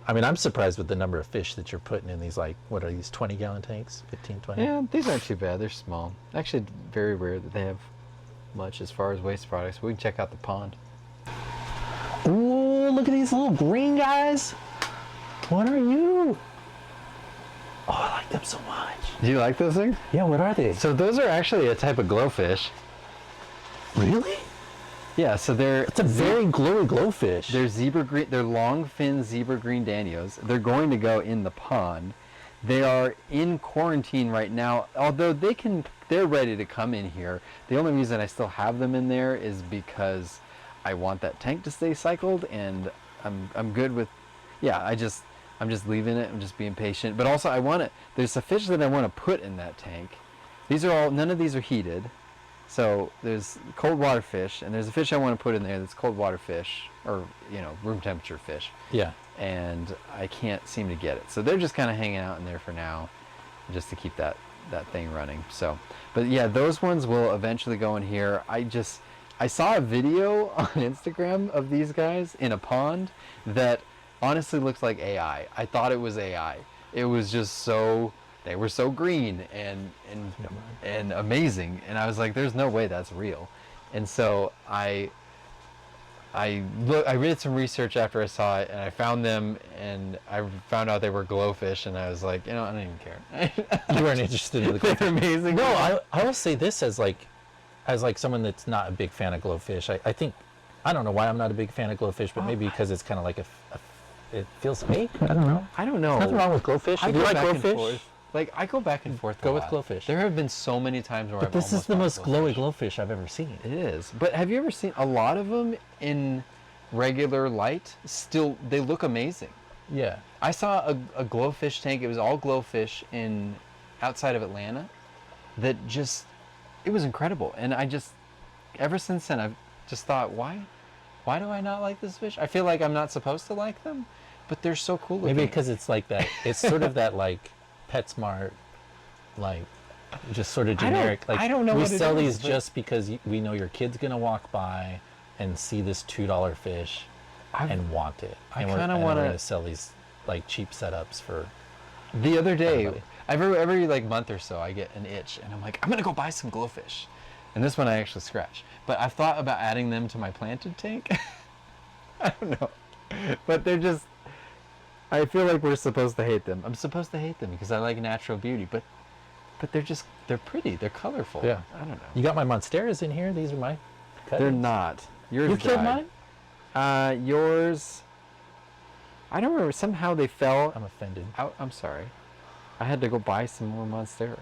I mean, I'm surprised with the number of fish that you're putting in these, like, what are these, 20-gallon tanks? 15, 20? Yeah, these aren't too bad. They're small. Actually, very rare that they have much as far as waste products. We can check out the pond. Ooh, look at these little green guys. What are you? Oh, I like them so much. Do you like those things? Yeah, what are they? So those are actually a type of glowfish. Really? Yeah, so they're It's a very glowy glowfish. they're zebra green. They're long fin zebra green danios. They're going to go in the pond. They are in quarantine right now. Although they're ready to come in here. The only reason I still have them in there is because I want that tank to stay cycled, and I'm good with. Yeah, I'm just leaving it. I'm just being patient. But also I want it. There's a fish that I want to put in that tank. these are all, none of these are heated. So there's cold water fish, and there's a fish I want to put in there that's cold water fish, or, you know, room temperature fish. Yeah. And I can't seem to get it. So they're just kind of hanging out in there for now, just to keep that thing running. So, but yeah, those ones will eventually go in here. I saw a video on Instagram of these guys in a pond that honestly looks like AI. I thought it was AI. It was just so, they were so green and amazing. And I was like, there's no way that's real. And so I did some research after I saw it, and I found them, and I found out they were glowfish, and I was like, you know, I don't even care. You weren't interested in the glowfish. They're amazing. No, I will say this as someone that's not a big fan of glowfish. I think, I don't know why I'm not a big fan of glowfish, but maybe because it's kind of like it feels fake. I don't know. I don't know. Nothing wrong with glowfish. I Do you go like back and glowfish? forth. Like, I go back and forth. Go a with lot. glowfish. There have been so many times where But I've this is almost the bought most glowy glowfish I've ever seen. It is. But have you ever seen a lot of them in regular light? Still, they look amazing. Yeah. I saw a glowfish tank. It was all glowfish outside of Atlanta. That just, it was incredible. And ever since then, I've just thought, why do I not like this fish? I feel like I'm not supposed to like them, but they're so cool looking. Maybe because it's like that. It's sort of that like PetSmart, like just sort of generic. I don't know We what it sell is, these but- just because we know your kid's gonna walk by and see this $2 fish and want it. I And we're- kinda and wanna- we're gonna sell these like cheap setups for. The other day, Everybody. every like month or so, I get an itch, and I'm like, I'm gonna go buy some glowfish. And this one I actually scratch. But I've thought about adding them to my planted tank. I don't know, but they're just. I feel like we're supposed to hate them. I'm supposed to hate them because I like natural beauty, but they're pretty. They're colorful. Yeah. I don't know. You got my monsteras in here. These are my. They're cuttings. not. Yours You killed died. mine. Yours. I don't remember. Somehow they fell I'm offended. out. I'm sorry. I had to go buy some more monsteras.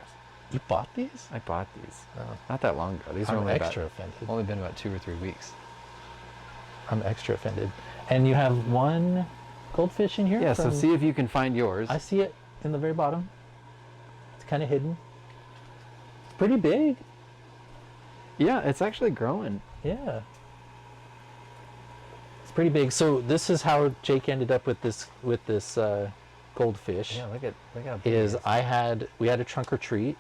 You bought these? I bought these Oh. not that long ago. These are I'm only extra offended. only been about 2 or 3 weeks. I'm extra offended. And you have one goldfish in here? Yeah. So from- see if you can find yours. I see it in the very bottom. It's kind of hidden. It's pretty big. Yeah, it's actually growing. Yeah. It's pretty big. So this is how Jake ended up with this goldfish. Yeah. Look at how big Is it is. we had a trunk or treat,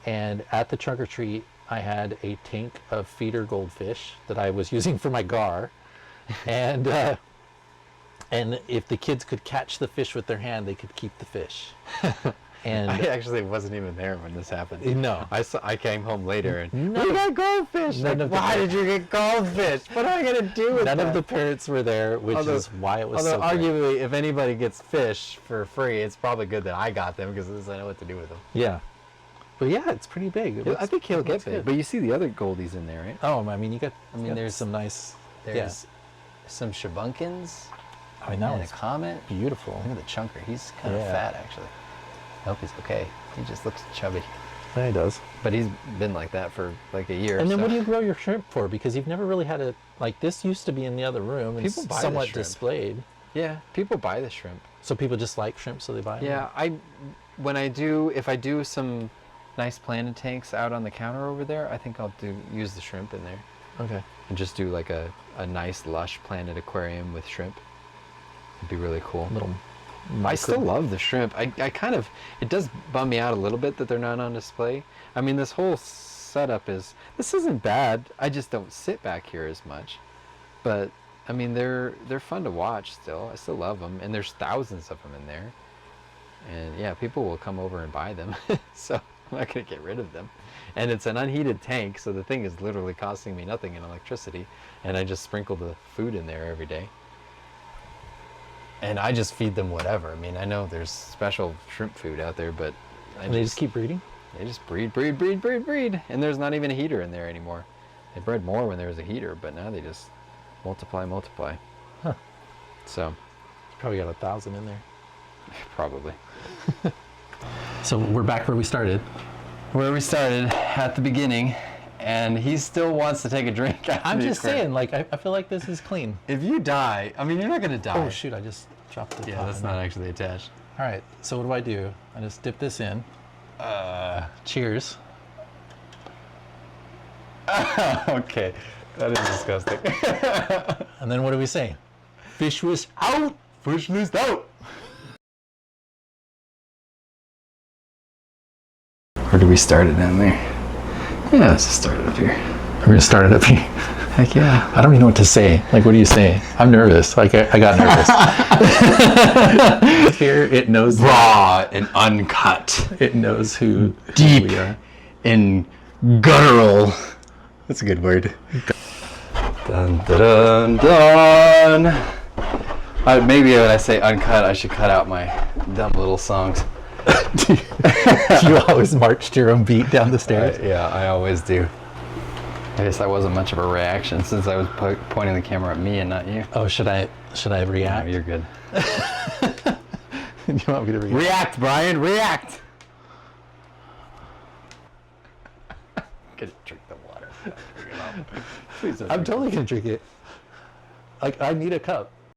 and at the trunk or treat I had a tank of feeder goldfish that I was using for my gar, and if the kids could catch the fish with their hand, they could keep the fish. And I actually wasn't even there when this happened. No. I came home later and None we of- got goldfish. none Like, of the- why did you get goldfish? What am I gonna do with none that? of the parents were there, which Although- is why it was Although so great. arguably, if anybody gets fish for free, it's probably good that I got them because at least I know what to do with them. Yeah. But yeah, it's pretty big. It I looks- think he'll it get looks big. good. But you see the other goldies in there, right? Oh, I mean, you got. I mean, there's some nice. There's some shabunkins I mean, that and a one's comet. beautiful. Look at the chunker. He's kind of Yeah. fat, actually. I hope he's okay. He just looks chubby. Yeah, he does. But he's been like that for like a year. And then so. what do you grow your shrimp for? Because you've never really had a like this used to be in the other room and People buy the somewhat shrimp. displayed. Yeah, people buy the shrimp. So people just like shrimp, so they buy them. Yeah, if I do some nice planted tanks out on the counter over there, I think I'll use the shrimp in there Okay. and just do like a nice lush planted aquarium with shrimp. It'd be really cool. Little. I still love the shrimp. I kind of, it does bum me out a little bit that they're not on display. I mean, this whole setup this isn't bad. I just don't sit back here as much. But I mean, they're fun to watch still. I still love them, and there's thousands of them in there. And yeah, people will come over and buy them. So I'm not gonna get rid of them. And it's an unheated tank, so the thing is literally costing me nothing in electricity. And I just sprinkle the food in there every day. And I just feed them whatever. I mean, I know there's special shrimp food out there, but And they just keep breeding. they just breed. And there's not even a heater in there anymore. They bred more when there was a heater, but now they just multiply. Huh. So, Probably got 1,000 in there. probably. So we're back where we started. Where we started at the beginning, and he still wants to take a drink. After I'm the just aquarium. saying, like I feel like this is clean. If you die, I mean, you're not gonna die. Oh shoot! I just dropped the Yeah, top that's in not there. actually attached. All right. So what do? I just dip this in. Cheers. Okay, that is disgusting. And then what do we say? Fish was out. Fish list out. Or do we start it down there? Yeah, let's just start it up here. We're gonna start it up here. Heck yeah. I don't even know what to say. Like, what do you say? I'm nervous. Like, I got nervous. Here, it knows Raw and uncut. It knows who Deep we are. and guttural. That's a good word. Dun dun dun dun. Maybe when I say uncut, I should cut out my dumb little songs. You always march to your own beat down the stairs. Yeah, I always do. I guess that wasn't much of a reaction since I was pointing the camera at me and not you. Oh, should I react? No, you're good. You want me to react? React, Bryan, react! Gonna drink the water. Please don't I'm drink totally gonna drink it. Like, I need a cup.